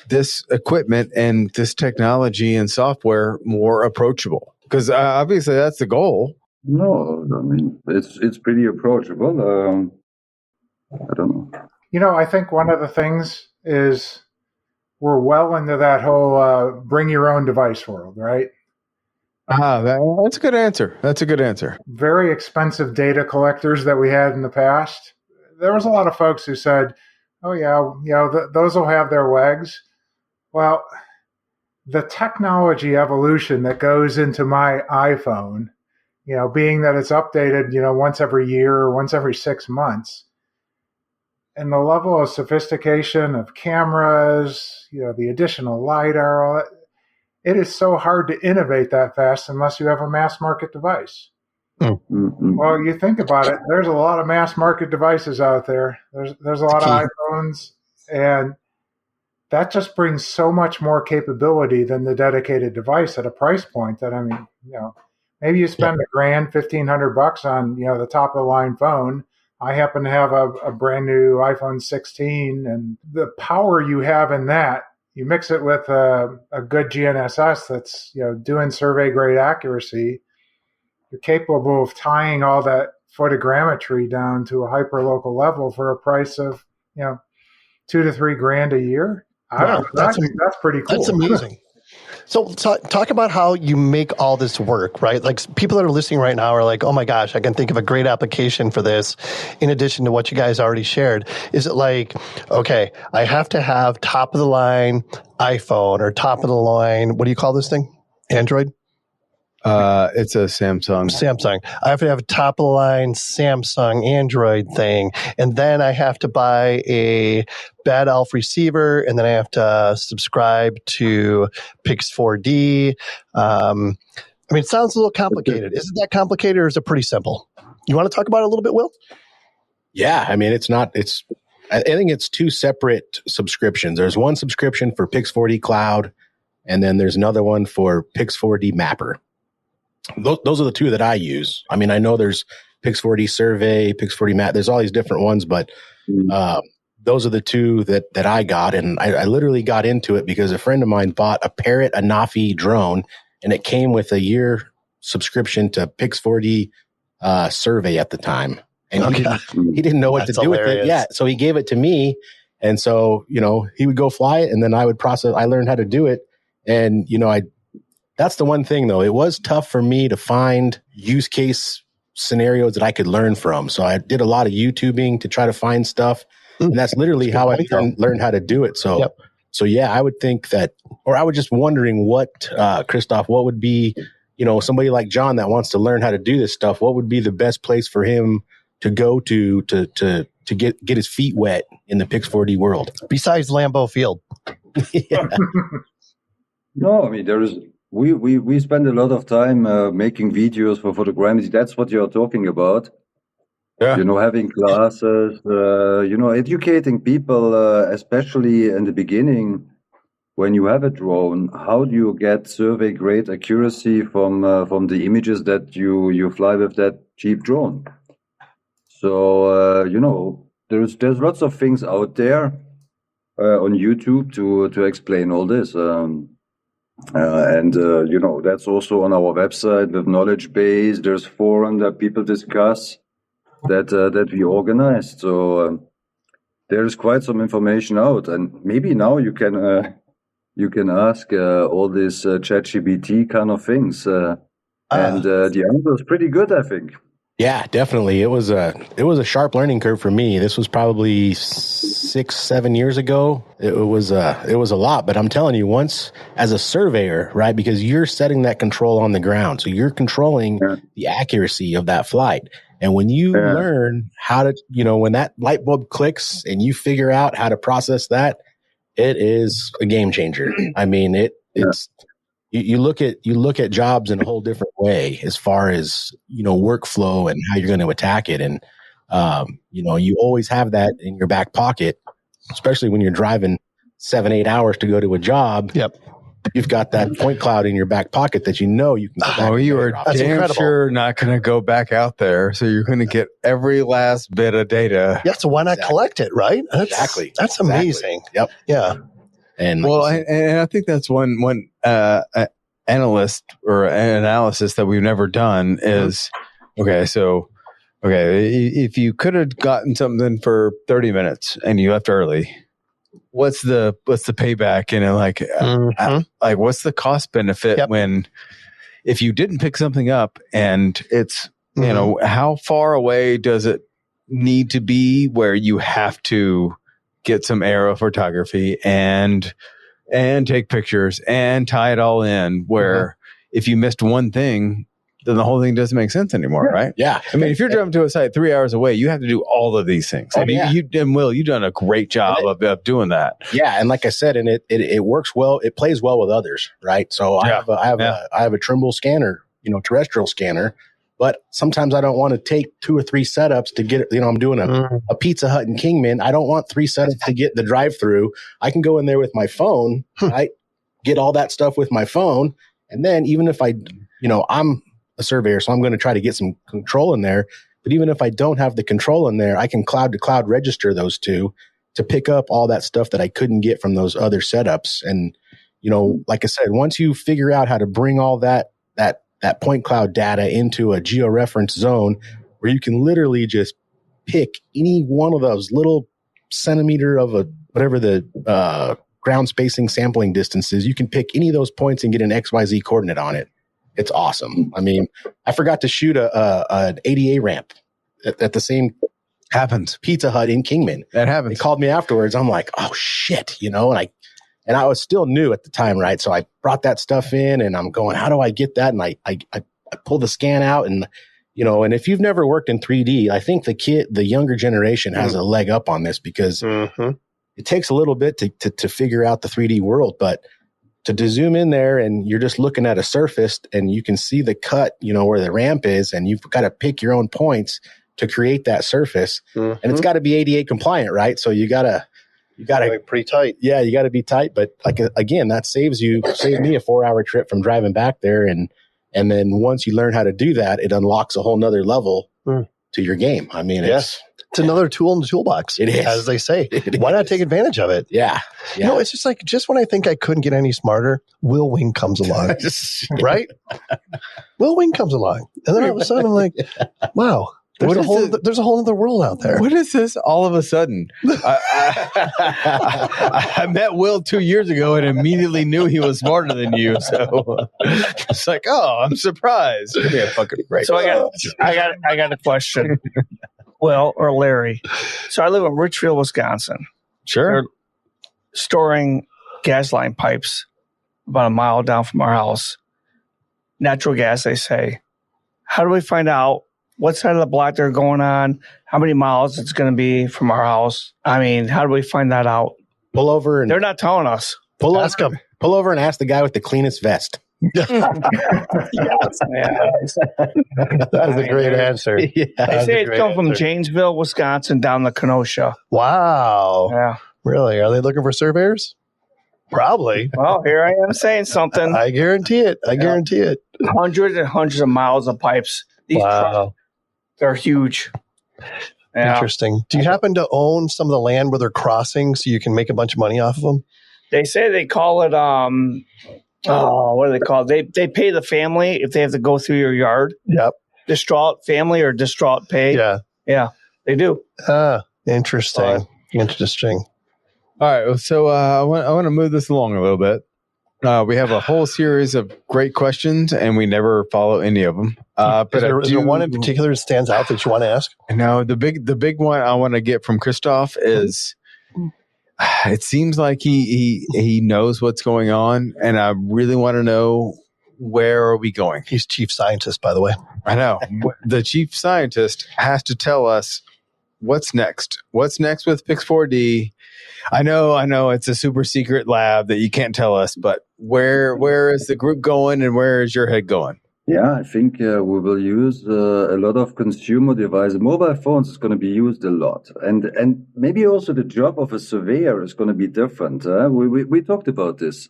this equipment and this technology and software more approachable? Because obviously that's the goal. No, I mean, it's pretty approachable. I don't know. I think one of the things is we're well into that whole bring your own device world, right? That's a good answer. Very expensive data collectors that we had in the past. There was a lot of folks who said, oh, yeah, those will have their legs. Well, the technology evolution that goes into my iPhone, being that it's updated, once every year or once every 6 months, and the level of sophistication of cameras, the additional LiDAR, all that, it is so hard to innovate that fast unless you have a mass market device. Mm-hmm. Well, you think about it, there's a lot of mass market devices out there. There's a lot of iPhones, and that just brings so much more capability than the dedicated device at a price point that, maybe you spend $1,000, $1,500 on, the top of the line phone. I happen to have a brand new iPhone 16, and the power you have in that, you mix it with a good GNSS that's, doing survey grade accuracy. You're capable of tying all that photogrammetry down to a hyperlocal level for a price of, $2,000 to $3,000 a year. I think that's pretty cool. That's amazing. So talk about how you make all this work, right? Like, people that are listening right now are like, oh my gosh, I can think of a great application for this in addition to what you guys already shared. Is it like, okay, I have to have top of the line iPhone or top of the line, what do you call this thing? Android? It's a Samsung. I have to have a top of the line Samsung Android thing, and then I have to buy a Bad Elf receiver, and then I have to subscribe to Pix4D. It sounds a little complicated. Is it that complicated, or is it pretty simple? You want to talk about it a little bit, Will? Yeah, it's I think it's two separate subscriptions. There's one subscription for Pix4D Cloud, and then there's another one for Pix4D Mapper. Those are the two that I use. I mean, I know there's Pix4D Survey, Pix4D Map. There's all these different ones, but those are the two that I got. And I literally got into it because a friend of mine bought a Parrot Anafi drone, and it came with a year subscription to Pix4D Survey at the time. And he didn't know what to do with it. Yeah. So he gave it to me. And so, he would go fly it, and then I would process. I learned how to do it. And, that's the one thing, though. It was tough for me to find use case scenarios that I could learn from. So I did a lot of YouTubing to try to find stuff. And that's literally how I learned how to do it. So, yeah, I would think that, or I was just wondering what, Christoph, what would be, somebody like John that wants to learn how to do this stuff, what would be the best place for him to go to get his feet wet in the Pix4D world? Besides Lambeau Field. Yeah. No, I mean, we spend a lot of time making videos for photogrammetry. That's what you're talking about. Yeah. Having classes, educating people, especially in the beginning, when you have a drone, how do you get survey grade accuracy from the images that you fly with that cheap drone? So, there's lots of things out there on YouTube to explain all this. That's also on our website with knowledge base. There's forum that people discuss that we organized. So there's quite some information out, and maybe now you can ask all these ChatGPT kind of things, and the answer is pretty good, I think. Yeah, definitely. It was a sharp learning curve for me. This was probably 6-7 years ago. It was a lot, but I'm telling you, once as a surveyor, right? Because you're setting that control on the ground, so you're controlling the accuracy of that flight. And when you learn how to, when that light bulb clicks and you figure out how to process that, it is a game changer. I mean, it's. You look at jobs in a whole different way as far as, workflow and how you're going to attack it. And, you always have that in your back pocket, especially when you're driving 7-8 hours to go to a job. Yep. You've got that point cloud in your back pocket that you can go back. Oh, you are damn sure not going to go back out there. So you're going to get every last bit of data. Yeah. So why not collect it, right? Exactly. That's amazing. Yep. Yeah. And and I think that's one analyst or analysis that we've never done is, if you could have gotten something for 30 minutes and you left early, what's the payback? What's the cost benefit when, if you didn't pick something up and it's, how far away does it need to be where you have to get some aero photography and take pictures and tie it all in, where if you missed one thing, then the whole thing doesn't make sense anymore, right? Yeah. I mean, if you're driving to a site 3 hours away, you have to do all of these things. You've done a great job of doing that. Yeah. And like I said, and it works well. It plays well with others, right? So I have a Trimble scanner, terrestrial scanner, but sometimes I don't want to take 2 or 3 setups to get, I'm doing a Pizza Hut in Kingman. I don't want 3 setups to get the drive through. I can go in there with my phone, right? Get all that stuff with my phone. And then even if I'm a surveyor, so I'm going to try to get some control in there. But even if I don't have the control in there, I can cloud to cloud register those two to pick up all that stuff that I couldn't get from those other setups. And, like I said, once you figure out how to bring all that point cloud data into a georeference zone where you can literally just pick any one of those little centimeter of whatever the ground spacing sampling distance is, you can pick any of those points and get an XYZ coordinate on it. It's awesome. I mean, I forgot to shoot an ADA ramp at the same Pizza Hut in Kingman. That happens. They called me afterwards. I'm like, oh shit, and I was still new at the time, right? So I brought that stuff in and I'm going, how do I get that? And I pull the scan out and, and if you've never worked in 3D, I think the younger generation has a leg up on this because it takes a little bit to figure out the 3D world, but to zoom in there and you're just looking at a surface and you can see the cut, where the ramp is, and you've got to pick your own points. to create that surface, Mm-hmm. and it's got to be ADA compliant, right? So you gotta be pretty tight. Yeah, you got to be tight. But like again, that saved me a 4-hour trip from driving back there, and then once you learn how to do that, it unlocks a whole nother level to your game. I mean, it's another tool in the toolbox. It is, as they say. Why not take advantage of it? Yeah. You know, it's just when I think I couldn't get any smarter, Will Wing comes along, right? Will Wing comes along, and then all of a sudden I'm like, wow. There's a whole other world out there. What is this all of a sudden? I met Will 2 years ago and immediately knew he was smarter than you. So it's like, oh, I'm surprised. Give me a fucking break. So I got a question. Will or Larry. So I live in Richfield, Wisconsin. Sure. They're storing gas line pipes about a mile down from our house. Natural gas, they say. How do we find out what side of the block they're going on, how many miles it's going to be from our house? I mean, how do we find that out? Pull over and they're not telling us. Pull over and ask the guy with the cleanest vest. Yes. That is a great answer. Yeah. They say it's come from Janesville, Wisconsin, down to Kenosha. Wow. Yeah. Really? Are they looking for surveyors? Probably. Well, here I am saying something. I guarantee it. Hundreds and hundreds of miles of pipes. These trucks, they're huge. Yeah. Interesting. Do you happen to own some of the land where they're crossing so you can make a bunch of money off of them? They say they call it, what do they call it? They pay the family if they have to go through your yard. Yep. Distraught family or distraught pay. Yeah. Yeah, they do. Interesting. Interesting. All right. So I want to move this along a little bit. We have a whole series of great questions, and we never follow any of them. But is there one in particular that stands out that you want to ask? No, the big one I want to get from Christoph is, it seems like he knows what's going on, and I really want to know, where are we going? He's chief scientist, by the way. I know. The chief scientist has to tell us what's next. What's next with Pix4D? I know it's a super secret lab that you can't tell us, but where is the group going and where is your head going? Yeah, I think we will use a lot of consumer devices. Mobile phones is going to be used a lot. And maybe also the job of a surveyor is going to be different. We talked about this.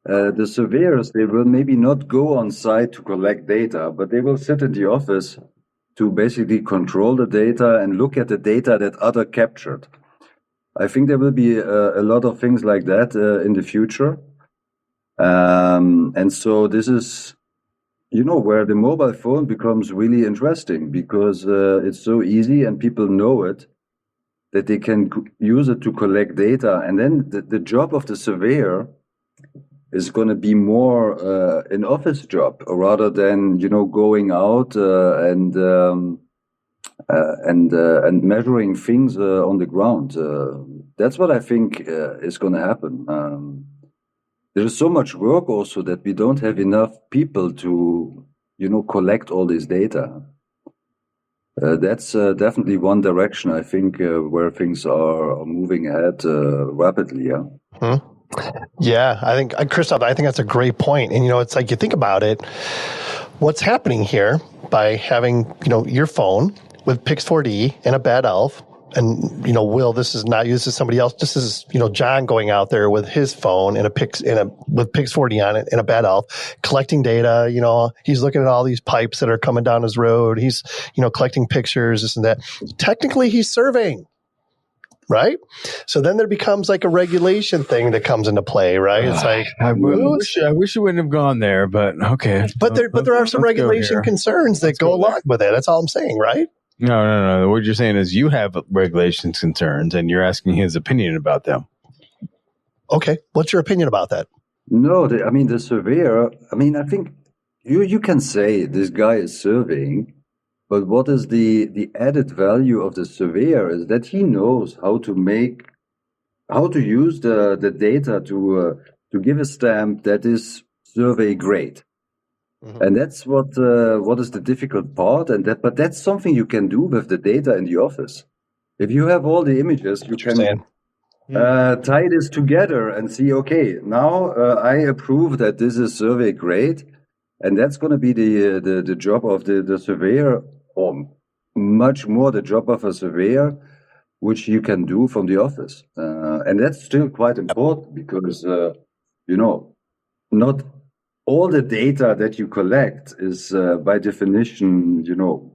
The surveyors, they will maybe not go on site to collect data, but they will sit in the office to basically control the data and look at the data that other captured. I think there will be a lot of things like that in the future. And so this is, where the mobile phone becomes really interesting because it's so easy and people know it that they can use it to collect data. And then the job of the surveyor is going to be more an office job rather than, going out and measuring things on the ground. That's what I think is going to happen. There is so much work also that we don't have enough people to, collect all this data. That's definitely one direction, I think, where things are moving ahead rapidly. Yeah. Hmm. Yeah, I think, Christoph, that's a great point. And, it's like you think about it, what's happening here by having, your phone with Pix4D and a bad elf. And, Will, this is not you, this is somebody else. This is, John going out there with his phone and with Pix4D on it and a bad elf, collecting data. He's looking at all these pipes that are coming down his road. He's, collecting pictures, this and that. Technically, he's surveying, right? So then there becomes like a regulation thing that comes into play, right? It's like, I wish you wouldn't have gone there, but okay. But there are some regulation concerns that go along with it. That's all I'm saying, right? No. What you're saying is you have regulations concerns and you're asking his opinion about them. Okay. What's your opinion about that? No, the surveyor, I think you can say this guy is surveying, but what is the added value of the surveyor is that he knows how to use the data to give a stamp that is survey grade. Mm-hmm. And that's what is the difficult part, but that's something you can do with the data in the office. If you have all the images, you can tie this together and see, okay, now I approve that this is survey grade, and that's going to be the job of the surveyor, or much more the job of a surveyor, which you can do from the office. And that's still quite important because, not all the data that you collect is by definition,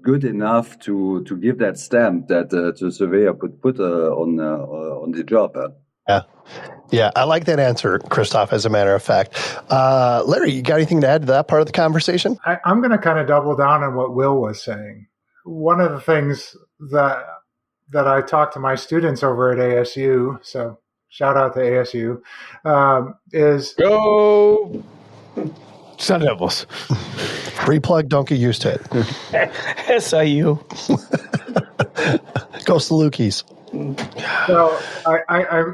good enough to give that stamp that the surveyor could put on the job. Yeah, I like that answer, Christoph, as a matter of fact. Larry, you got anything to add to that part of the conversation? I'm going to kind of double down on what Will was saying. One of the things that I talk to my students over at ASU, so shout out to ASU, is Go Sun Devils. Free plug, don't get used to it. SIU. Go Salukis. So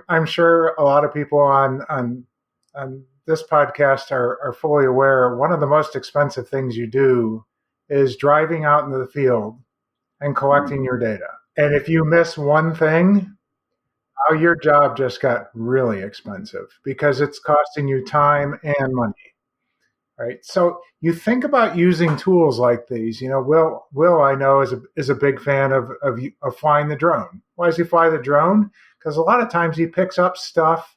I'm sure a lot of people on this podcast are fully aware. One of the most expensive things you do is driving out into the field and collecting your data. And if you miss one thing, your job just got really expensive because it's costing you time and money. Right. So you think about using tools like these. Will I know is a big fan of flying the drone. Why does he fly the drone? Because a lot of times he picks up stuff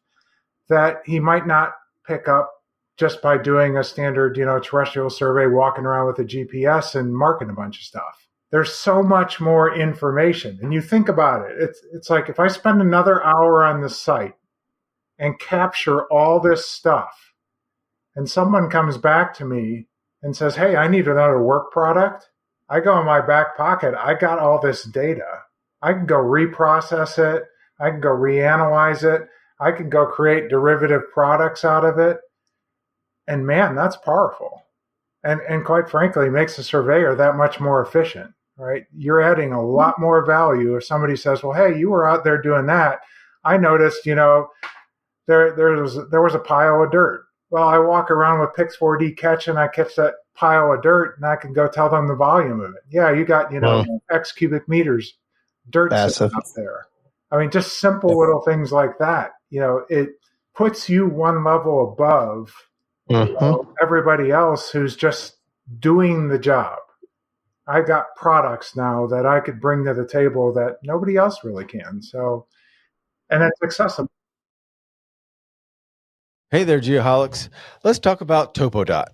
that he might not pick up just by doing a standard, terrestrial survey, walking around with a GPS and marking a bunch of stuff. There's so much more information. And you think about it. It's like if I spend another hour on the site and capture all this stuff, and someone comes back to me and says, hey, I need another work product, I go in my back pocket, I got all this data. I can go reprocess it. I can go reanalyze it. I can go create derivative products out of it. And man, that's powerful. And quite frankly, makes the surveyor that much more efficient, right? You're adding a lot more value if somebody says, well, hey, you were out there doing that. I noticed, there was a pile of dirt. Well, I walk around with Pix4D catch and I catch that pile of dirt and I can go tell them the volume of it. Yeah, you got, X cubic meters dirt sitting out there. I mean, just simple little things like that. It puts you one level above everybody else who's just doing the job. I got products now that I could bring to the table that nobody else really can. So, and it's accessible. Hey there, Geoholics. Let's talk about TopoDot.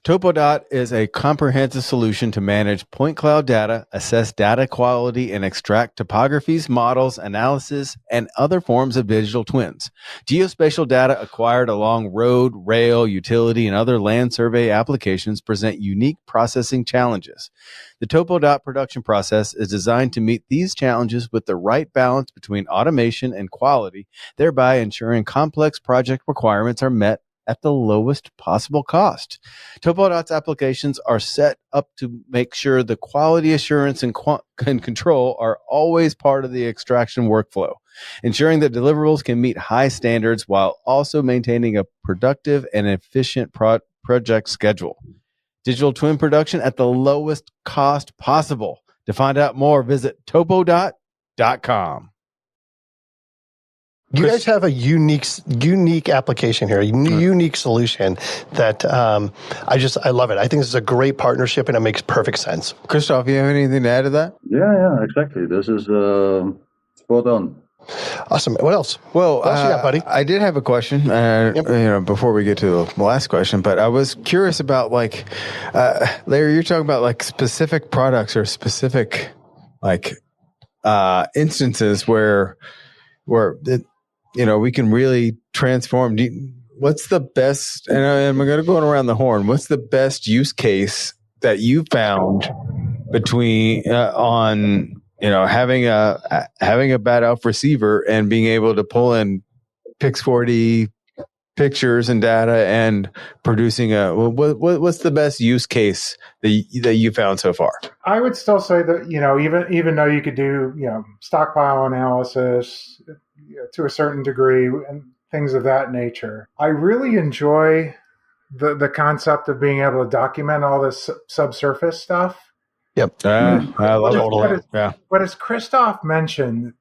TopoDot is a comprehensive solution to manage point cloud data, assess data quality, and extract topographies, models, analysis, and other forms of digital twins. Geospatial data acquired along road, rail, utility, and other land survey applications present unique processing challenges. The TopoDot production process is designed to meet these challenges with the right balance between automation and quality, thereby ensuring complex project requirements are met at the lowest possible cost. TopoDot's applications are set up to make sure the quality assurance and control are always part of the extraction workflow, ensuring that deliverables can meet high standards while also maintaining a productive and efficient project schedule. Digital twin production at the lowest cost possible. To find out more, visit topodot.com. You guys have a unique application here, a unique solution that I love it. I think this is a great partnership and it makes perfect sense. Christoph, you have anything to add to that? Yeah, exactly. This is spot on. Awesome. What else? Well, what else you got, buddy? I did have a question, before we get to the last question, but I was curious about Larry, you're talking about specific products or specific instances where we can really transform. What's the best, and I'm going to go around the horn, what's the best use case that you found between on having a bad Elf receiver and being able to pull in Pix4D pictures and data and producing what's the best use case that you found so far? I would still say that, even though you could do, stockpile analysis to a certain degree and things of that nature, I really enjoy the concept of being able to document all this subsurface stuff. Yep. I love it. But as Christoph mentioned,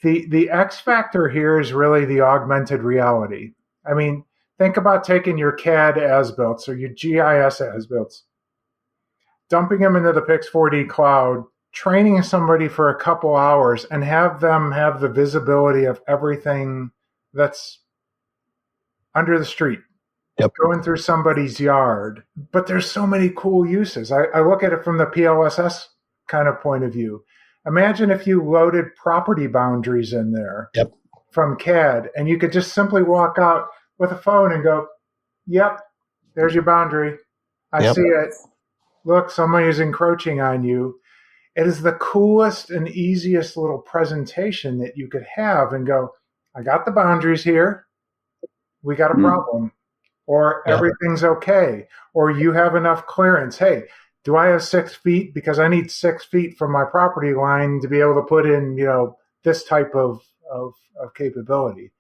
the X factor here is really the augmented reality. I mean, think about taking your CAD as-built or your GIS as-built, dumping them into the Pix4D cloud training somebody for a couple hours and have them have the visibility of everything that's under the street, going through somebody's yard. But there's so many cool uses. I look at it from the PLSS kind of point of view. Imagine if you loaded property boundaries in there from CAD, and you could just simply walk out with a phone and go, yep, there's your boundary. I see it. Look, somebody is encroaching on you. It is the coolest and easiest little presentation that you could have and go, I got the boundaries here. We got a problem. Or everything's okay. Or you have enough clearance. Hey, do I have 6 feet? Because I need 6 feet from my property line to be able to put in, this type of capability.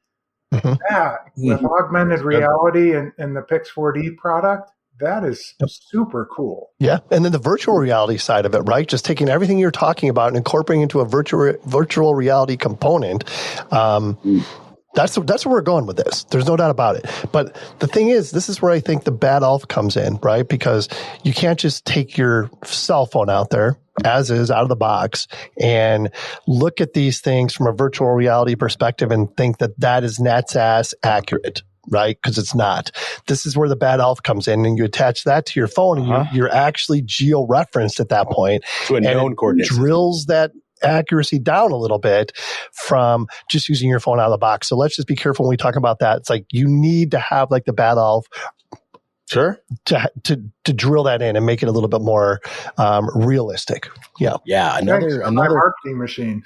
That, with augmented reality and the Pix4D product, that is super cool. Yeah. And then the virtual reality side of it, right? Just taking everything you're talking about and incorporating into a virtual reality component. That's where we're going with this. There's no doubt about it. But the thing is, this is where I think the bad elf comes in, right? Because you can't just take your cell phone out there as is out of the box and look at these things from a virtual reality perspective and think that is Nat's ass accurate. Right? Because it's not. This is where the bad elf comes in, and you attach that to your phone, and you're actually geo-referenced at that point. To a known coordinate. Drills that accuracy down a little bit from just using your phone out of the box. So let's just be careful when we talk about that. It's like you need to have like the bad elf. Sure. To drill that in and make it a little bit more realistic. Yeah. Yeah. Another marketing machine.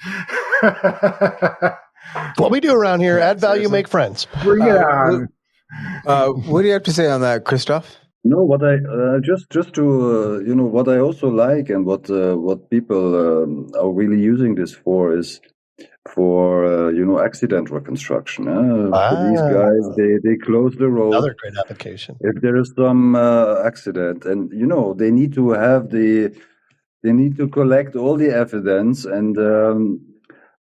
What we do around here, add value, make friends. Bring it on. What do you have to say on that, Christoph? What I just to what I also like and what people are really using this for is for accident reconstruction. For these guys, they close the road. Another great application. If there is some accident, and they need to have they need to collect all the evidence and.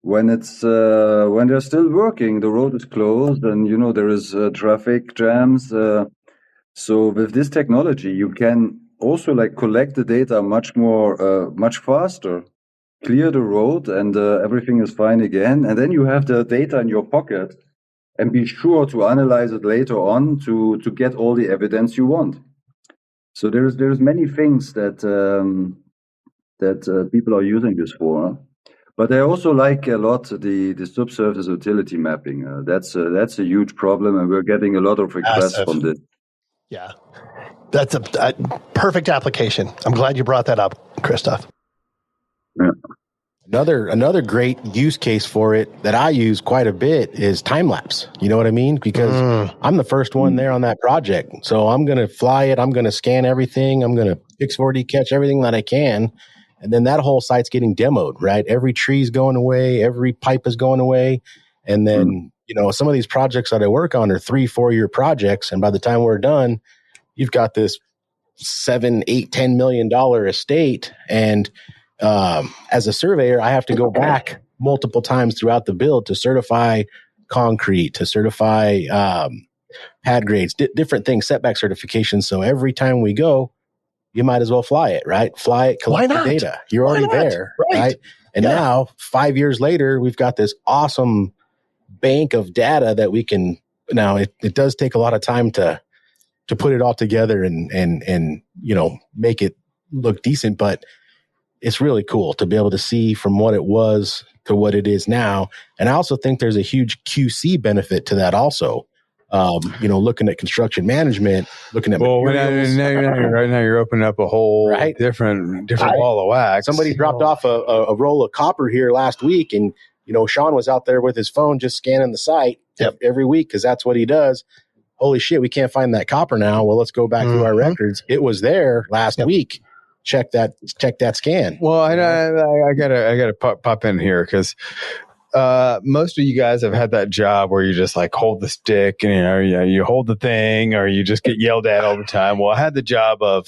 When they're still working, the road is closed, and there is traffic jams. So with this technology, you can also collect the data much faster, clear the road, and everything is fine again. And then you have the data in your pocket, and be sure to analyze it later on to get all the evidence you want. So there's many things that people are using this for. But I also like a lot the subsurface utility mapping. That's a huge problem, and we're getting a lot of requests from this. Yeah, that's a perfect application. I'm glad you brought that up, Christoph. Yeah. Another great use case for it that I use quite a bit is time lapse. You know what I mean? Because I'm the first one there on that project, so I'm going to fly it. I'm going to scan everything. I'm going to Pix4D catch everything that I can. And then that whole site's getting demoed, right? Every tree's going away, every pipe is going away. And then, some of these projects that I work on are 3-4 year projects. And by the time we're done, you've got this $7, $8, $10 million estate. And as a surveyor, I have to go back multiple times throughout the build to certify concrete, to certify pad grades, different things, setback certifications. So every time we go, you might as well fly it, right? Fly it, collect the data. You're already there, right? And now, 5 years later, we've got this awesome bank of data that we can. Now, it does take a lot of time to put it all together and make it look decent, but it's really cool to be able to see from what it was to what it is now. And I also think there's a huge QC benefit to that also. Looking at construction management, looking at materials. Right now you're opening up a whole different ball of wax. Somebody dropped off a roll of copper here last week, and Sean was out there with his phone just scanning the site every week because that's what he does. Holy shit, we can't find that copper now. Well, let's go back through our records. It was there last week. Check that scan. Well, I gotta pop in here because. Most of you guys have had that job where you just hold the stick and you hold the thing, or you just get yelled at all the time. Well, I had the job of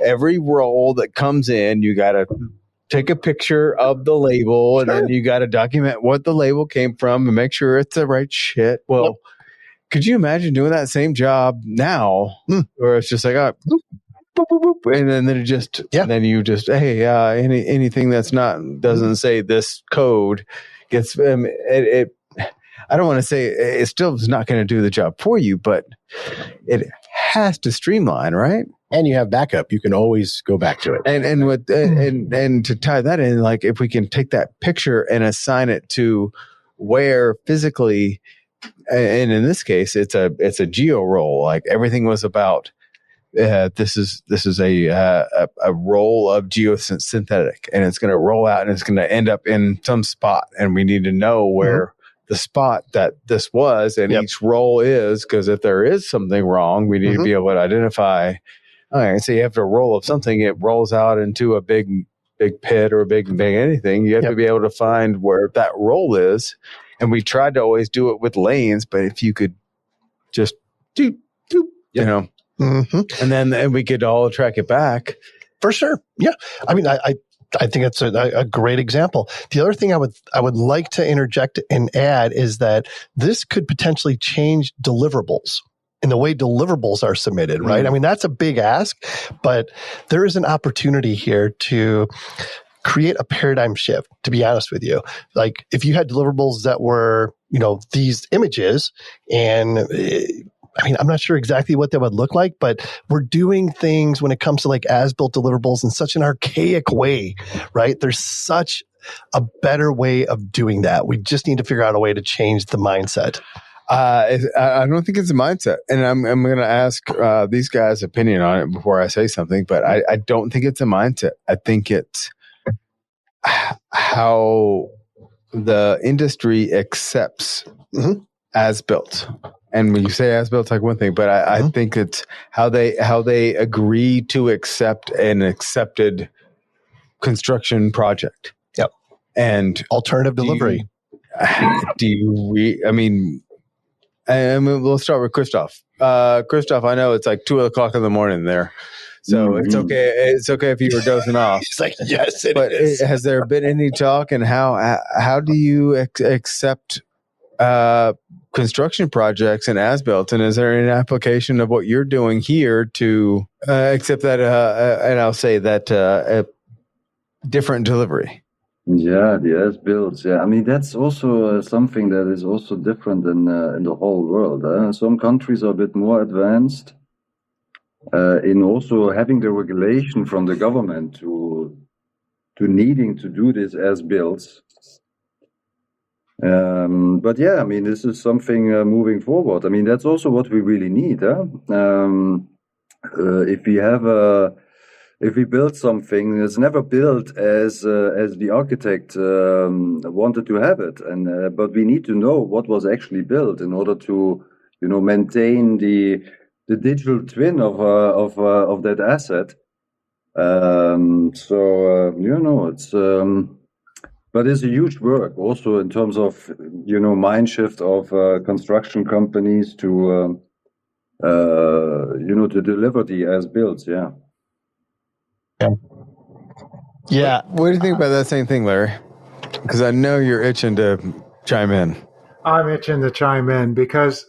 every roll that comes in, you got to take a picture of the label, and then you got to document what the label came from and make sure it's the right shit. Well, could you imagine doing that same job now, where it's just boop, boop, boop, and then it just, then you just, hey, anything that's doesn't say this code gets, I don't want to say it still is not going to do the job for you, but it has to streamline, right? And you have backup. You can always go back to it. And to tie that in, like if we can take that picture and assign it to where physically, and in this case, it's a geo role. Like everything was about this is a roll of geosynthetic, and it's going to roll out and it's going to end up in some spot, and we need to know where the spot that this was and each roll is, because if there is something wrong, we need to be able to identify. All right, so you have a roll of something, it rolls out into a big pit or a big anything. You have to be able to find where that roll is. And we tried to always do it with lanes, but if you could just do, you know, and then we could all track it back. For sure. Yeah. I mean, I think it's a great example. The other thing I would like to interject and add is that this could potentially change deliverables in the way deliverables are submitted, right? I mean, that's a big ask, but there is an opportunity here to create a paradigm shift, to be honest with you. Like if you had deliverables that were, these images, and I mean, I'm not sure exactly what they would look like, but we're doing things when it comes to like as-built deliverables in such an archaic way, right? There's such a better way of doing that. We just need to figure out a way to change the mindset. I don't think it's a mindset, and I'm going to ask these guys' opinion on it before I say something. But I don't think it's a mindset. I think it's how the industry accepts as built. And when you say as built, it's like one thing, but I think it's how they agree to accept an accepted construction project. Yep. And alternative delivery. We'll start with Christoph. Christoph, I know it's like 2:00 in the morning there, so it's okay. It's okay if you were dozing off. He's like, yes, it is. Has there been any talk, and how do you accept construction projects and as-built? And is there an application of what you're doing here to accept that? And I'll say that a different delivery. Yeah, the as-builds. Yeah, I mean that's also something that is also different in the whole world. Some countries are a bit more advanced in also having the regulation from the government to needing to do this as-builds. But yeah, I mean this is something moving forward. I mean that's also what we really need. If we build something, it's never built as the architect wanted to have it, and but we need to know what was actually built in order to, maintain the digital twin of that asset. It's but it's a huge work also in terms of mind shift of construction companies to to deliver the as builds. Yeah. Yeah. What do you think about that same thing, Larry? Because I know you're itching to chime in. I'm itching to chime in because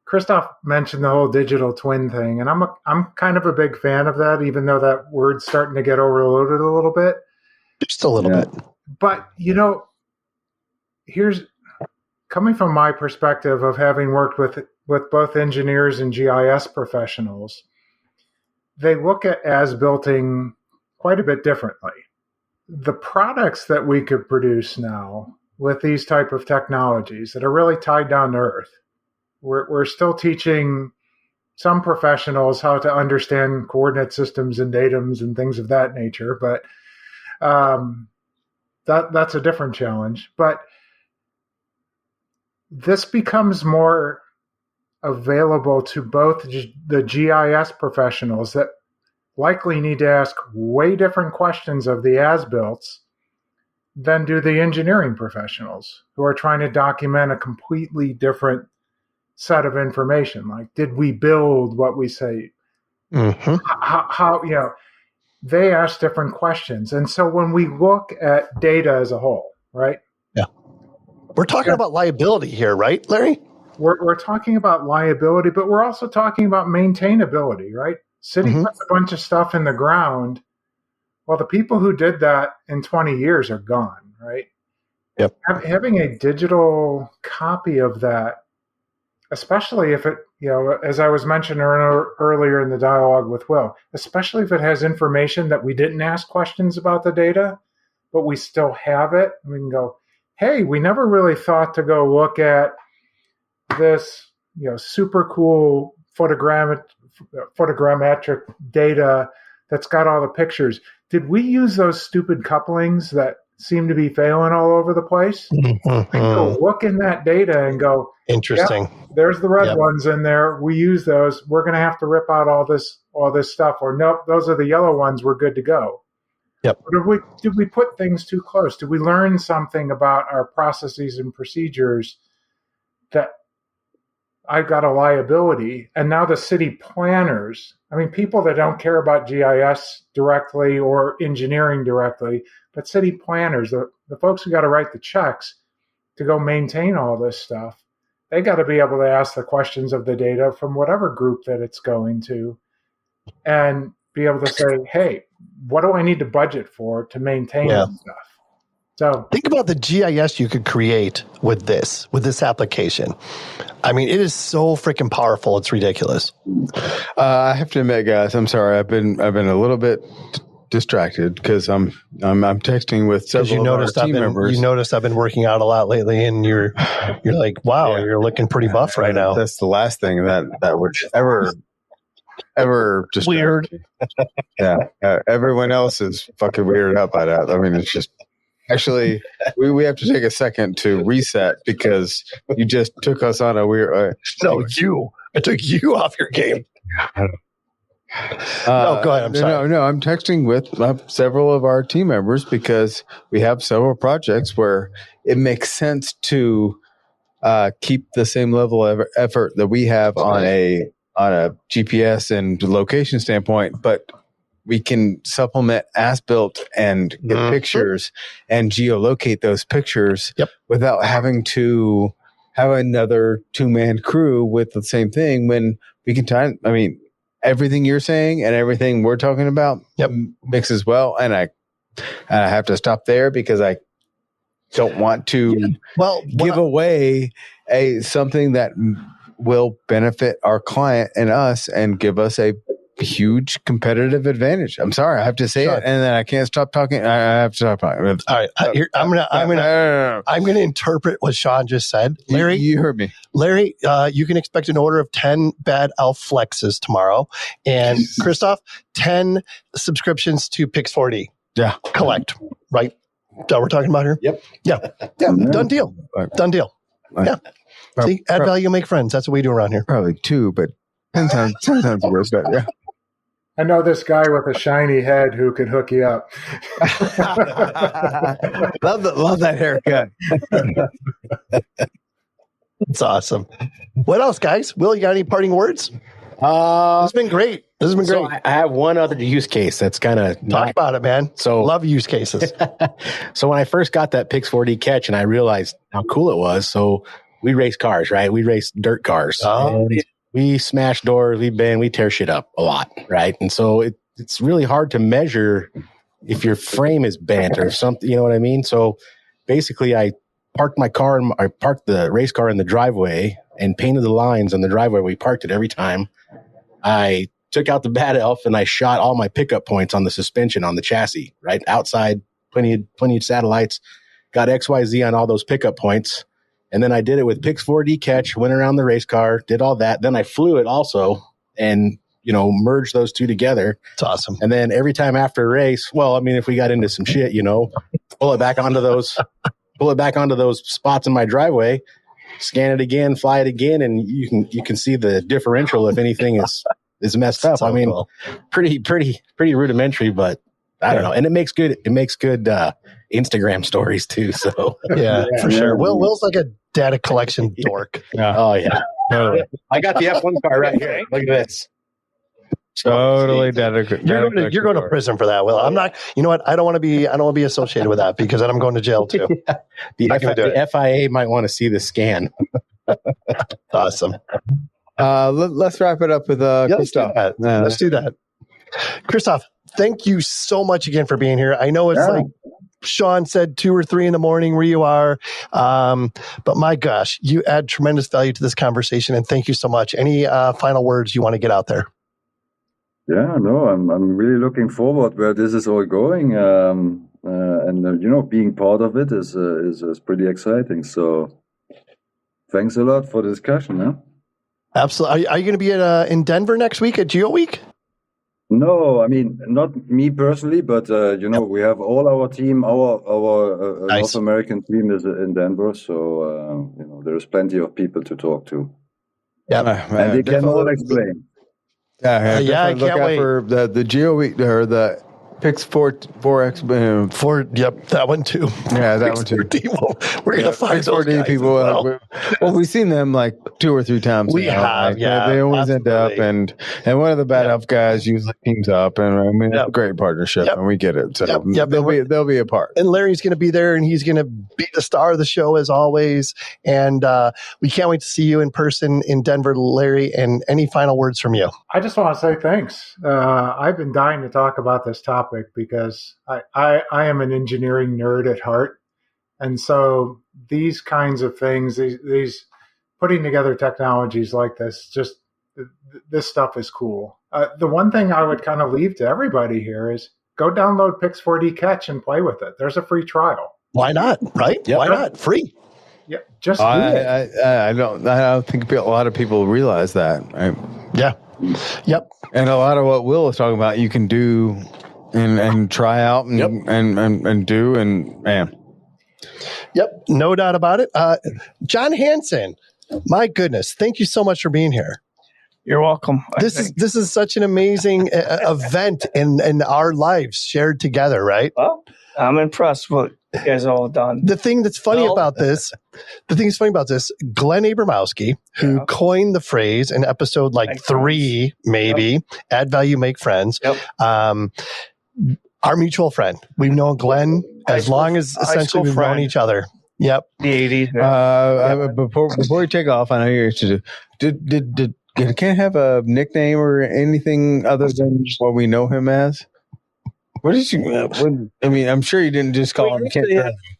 Christoph mentioned the whole digital twin thing, and I'm kind of a big fan of that, even though that word's starting to get overloaded a little bit. Just a little bit. But, here's coming from my perspective of having worked with both engineers and GIS professionals. They look at as-builting quite a bit differently. The products that we could produce now with these type of technologies that are really tied down to earth, we're still teaching some professionals how to understand coordinate systems and datums and things of that nature, but that's a different challenge. But this becomes more available to both the GIS professionals that likely need to ask way different questions of the as-builts than do the engineering professionals who are trying to document a completely different set of information. Like, did we build what we say? How they ask different questions. And so when we look at data as a whole, right? Yeah. We're talking about liability here, right, Larry? We're talking about liability, but we're also talking about maintainability, right? City puts a bunch of stuff in the ground. Well, the people who did that in 20 years are gone, right? Yep. Having a digital copy of that, especially if it, as I was mentioning earlier in the dialogue with Will, especially if it has information that we didn't ask questions about the data, but we still have it, we can go, hey, we never really thought to go look at this, super cool photogrammetric data that's got all the pictures. Did we use those stupid couplings that seem to be failing all over the place? Go look in that data and go, interesting. Yep, there's the red ones in there. We use those. We're going to have to rip out all this stuff. Or nope, those are the yellow ones. We're good to go. Yep. But did we put things too close? Did we learn something about our processes and procedures that I've got a liability? And now the city planners, people that don't care about GIS directly or engineering directly, but city planners, the folks who got to write the checks to go maintain all this stuff, they got to be able to ask the questions of the data from whatever group that it's going to and be able to say, hey, what do I need to budget for to maintain this stuff? So think about the GIS you could create with this application. It is so freaking powerful. It's ridiculous. I have to admit, guys, I'm sorry. I've been a little bit distracted because I'm texting with several of our team members. You noticed I've been working out a lot lately, and you're like, wow, you're looking pretty buff right now. That's the last thing that would ever just weird. Yeah, everyone else is fucking weirded out by that. It's just. Actually, we have to take a second to reset because you just took us on a weird. I took you off your game. No, go ahead. I'm sorry. No, I'm texting with several of our team members because we have several projects where it makes sense to keep the same level of effort that we have on a GPS and location standpoint, but we can supplement as-built and get pictures and geolocate those pictures without having to have another two-man crew with the same thing when we can time. Everything you're saying and everything we're talking about mixes well. And I have to stop there because I don't want to give away something that will benefit our client and us and give us a huge competitive advantage. I'm sorry, I have to say it, and then I can't stop talking. I have to stop talking. All right, I'm gonna interpret what Sean just said. Larry, you heard me. Larry, you can expect an order of 10 bad Elf Flexes tomorrow, and Christoph, 10 subscriptions to Pix4D. Yeah, collect. Right? That we're talking about here. Yep. Yeah. Done deal. Done deal. Yeah. See, add value, make friends. That's what we do around here. Probably 2, but 10 times worse. Yeah. I know this guy with a shiny head who could hook you up. love that haircut. It's awesome. What else, guys? Will, you got any parting words? This has been great. So I have one other use case that's kind of talk about it, man. So love use cases. So when I first got that Pix4D catch and I realized how cool it was, so we race cars, right? We race dirt cars. Oh. We smash doors, we tear shit up a lot, right? And so it's really hard to measure if your frame is bent or something, you know what I mean? So basically I parked the race car in the driveway and painted the lines on the driveway. We parked it every time. I took out the bad elf and I shot all my pickup points on the suspension on the chassis, right? Outside, plenty of satellites, got XYZ on all those pickup points. And then I did it with Pix4D catch, went around the race car, did all that. Then I flew it also and, merged those two together. It's awesome. And then every time after a race, if we got into some shit, pull it back onto those spots in my driveway, scan it again, fly it again. And you can see the differential if anything is messed up. So cool. Pretty rudimentary, but I don't know. And it makes good Instagram stories too. So yeah, for sure. Will's like a data collection dork. Yeah. Oh yeah. Totally. I got the F1 car right here. Look at this. Totally data. You're going to prison for that, Will. I'm not. You know what? I don't want to be associated with that because then I'm going to jail too. The FIA might want to see the scan. Awesome. Let's wrap it up with Christoph. Let's do that. Christoph, thank you so much again for being here. I know it's like Sean said, 2 or 3 in the morning where you are. But my gosh, you add tremendous value to this conversation, and thank you so much. Any final words you want to get out there? Yeah, no, I'm really looking forward where this is all going. And being part of it is pretty exciting. So thanks a lot for the discussion. Huh? Absolutely. Are you going to be in Denver next week at Geo Week? No, I mean, not me personally, but we have all our team, our Nice. North American team is in Denver, so there's plenty of people to talk to. Yeah, and they can all explain. I can't wait for the Geo Week or the Pix4X. Yep, that one too. Yeah, that one too. We're gonna find those guys people. Well, we've seen them like 2 or 3 times. We have, They always end up, and one of the Bad Elf guys usually teams up, and I mean it's a great partnership, and we get it. So they'll be a part. And Larry's going to be there, and he's going to be the star of the show as always. And we can't wait to see you in person in Denver, Larry. And any final words from you? I just want to say thanks. I've been dying to talk about this topic because I am an engineering nerd at heart. And so these kinds of things, these putting together technologies like this, this stuff is cool. The one thing I would kind of leave to everybody here is go download Pix4D Catch and play with it. There's a free trial. Why not? Right? Yep. Why not? Free. Yeah, just do it. I don't think a lot of people realize that. Right? Yeah. Yep. And a lot of what Will is talking about, you can do and try out and do, and man. Yep, no doubt about it. John Hansen, my goodness, thank you so much for being here. You're welcome. This is such an amazing event in our lives shared together, right? Well, I'm impressed with what you guys all done. The thing that's funny about this, Glenn Abramowski, who coined the phrase in episode like 3, maybe, add value, make friends. Yep. Our mutual friend. We've known Glenn as long as essentially we've known each other. Yep. The 80s. Before we take off, I know you're interested. Did can't have a nickname or anything other than what we know him as? What did you? I mean, I'm sure you didn't just call him.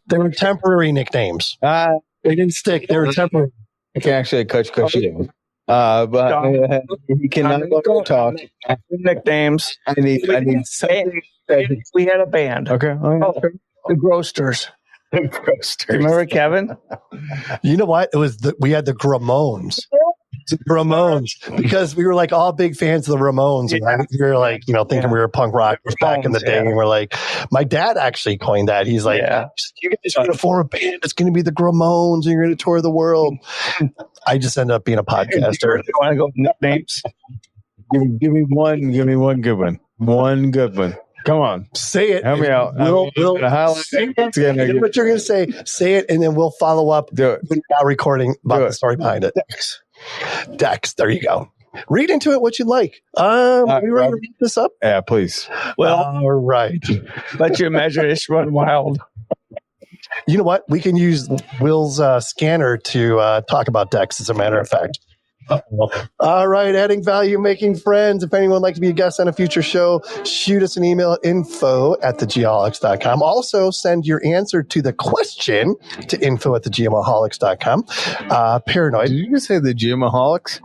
They were temporary nicknames. They didn't stick. They were temporary. I can actually coach you. But he cannot talk. Nicknames. I need something. We had a band. Okay. The Groasters. Remember Kevin? You know what? It was we had the Gramones. Because we were like all big fans of the Ramones. And we were like, thinking we were punk rockers back in the day. And we're like, my dad actually coined that. He's like, you guys are going to form a band. It's going to be the Gramones and you're going to tour the world. I just ended up being a podcaster. You want to go with nicknames? Give me one good one. One good one. Come on. Say it. Help me out. We'll say what you're going to say. Say it, and then we'll follow up when you're not recording about the story behind it. Dex. There you go. Read into it what you'd like. We ready to wrap this up? Yeah, please. Well, all right. Let your imagination run wild. You know what? We can use Will's scanner to talk about Dex, as a matter of fact. All right, adding value, making friends. If anyone would like to be a guest on a future show, shoot us an email at info@thegeoholics.com. Also, send your answer to the question to info@thegeoholics.com. Paranoid. Did you just say the Geoholics?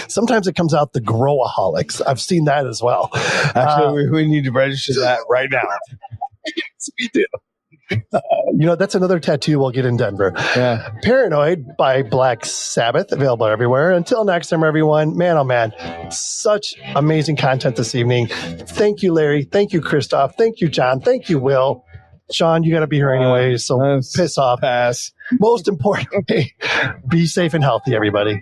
Sometimes it comes out the Growaholics. I've seen that as well. Actually, we need to register that right now. Yes, we do. That's another tattoo we'll get in Denver. Yeah. Paranoid by Black Sabbath, available everywhere. Until next time, everyone, man, oh man, such amazing content this evening. Thank you, Larry. Thank you, Christoph. Thank you, John. Thank you, Will. Sean, you got to be here anyway, so piss off. Pass. Most importantly, be safe and healthy, everybody.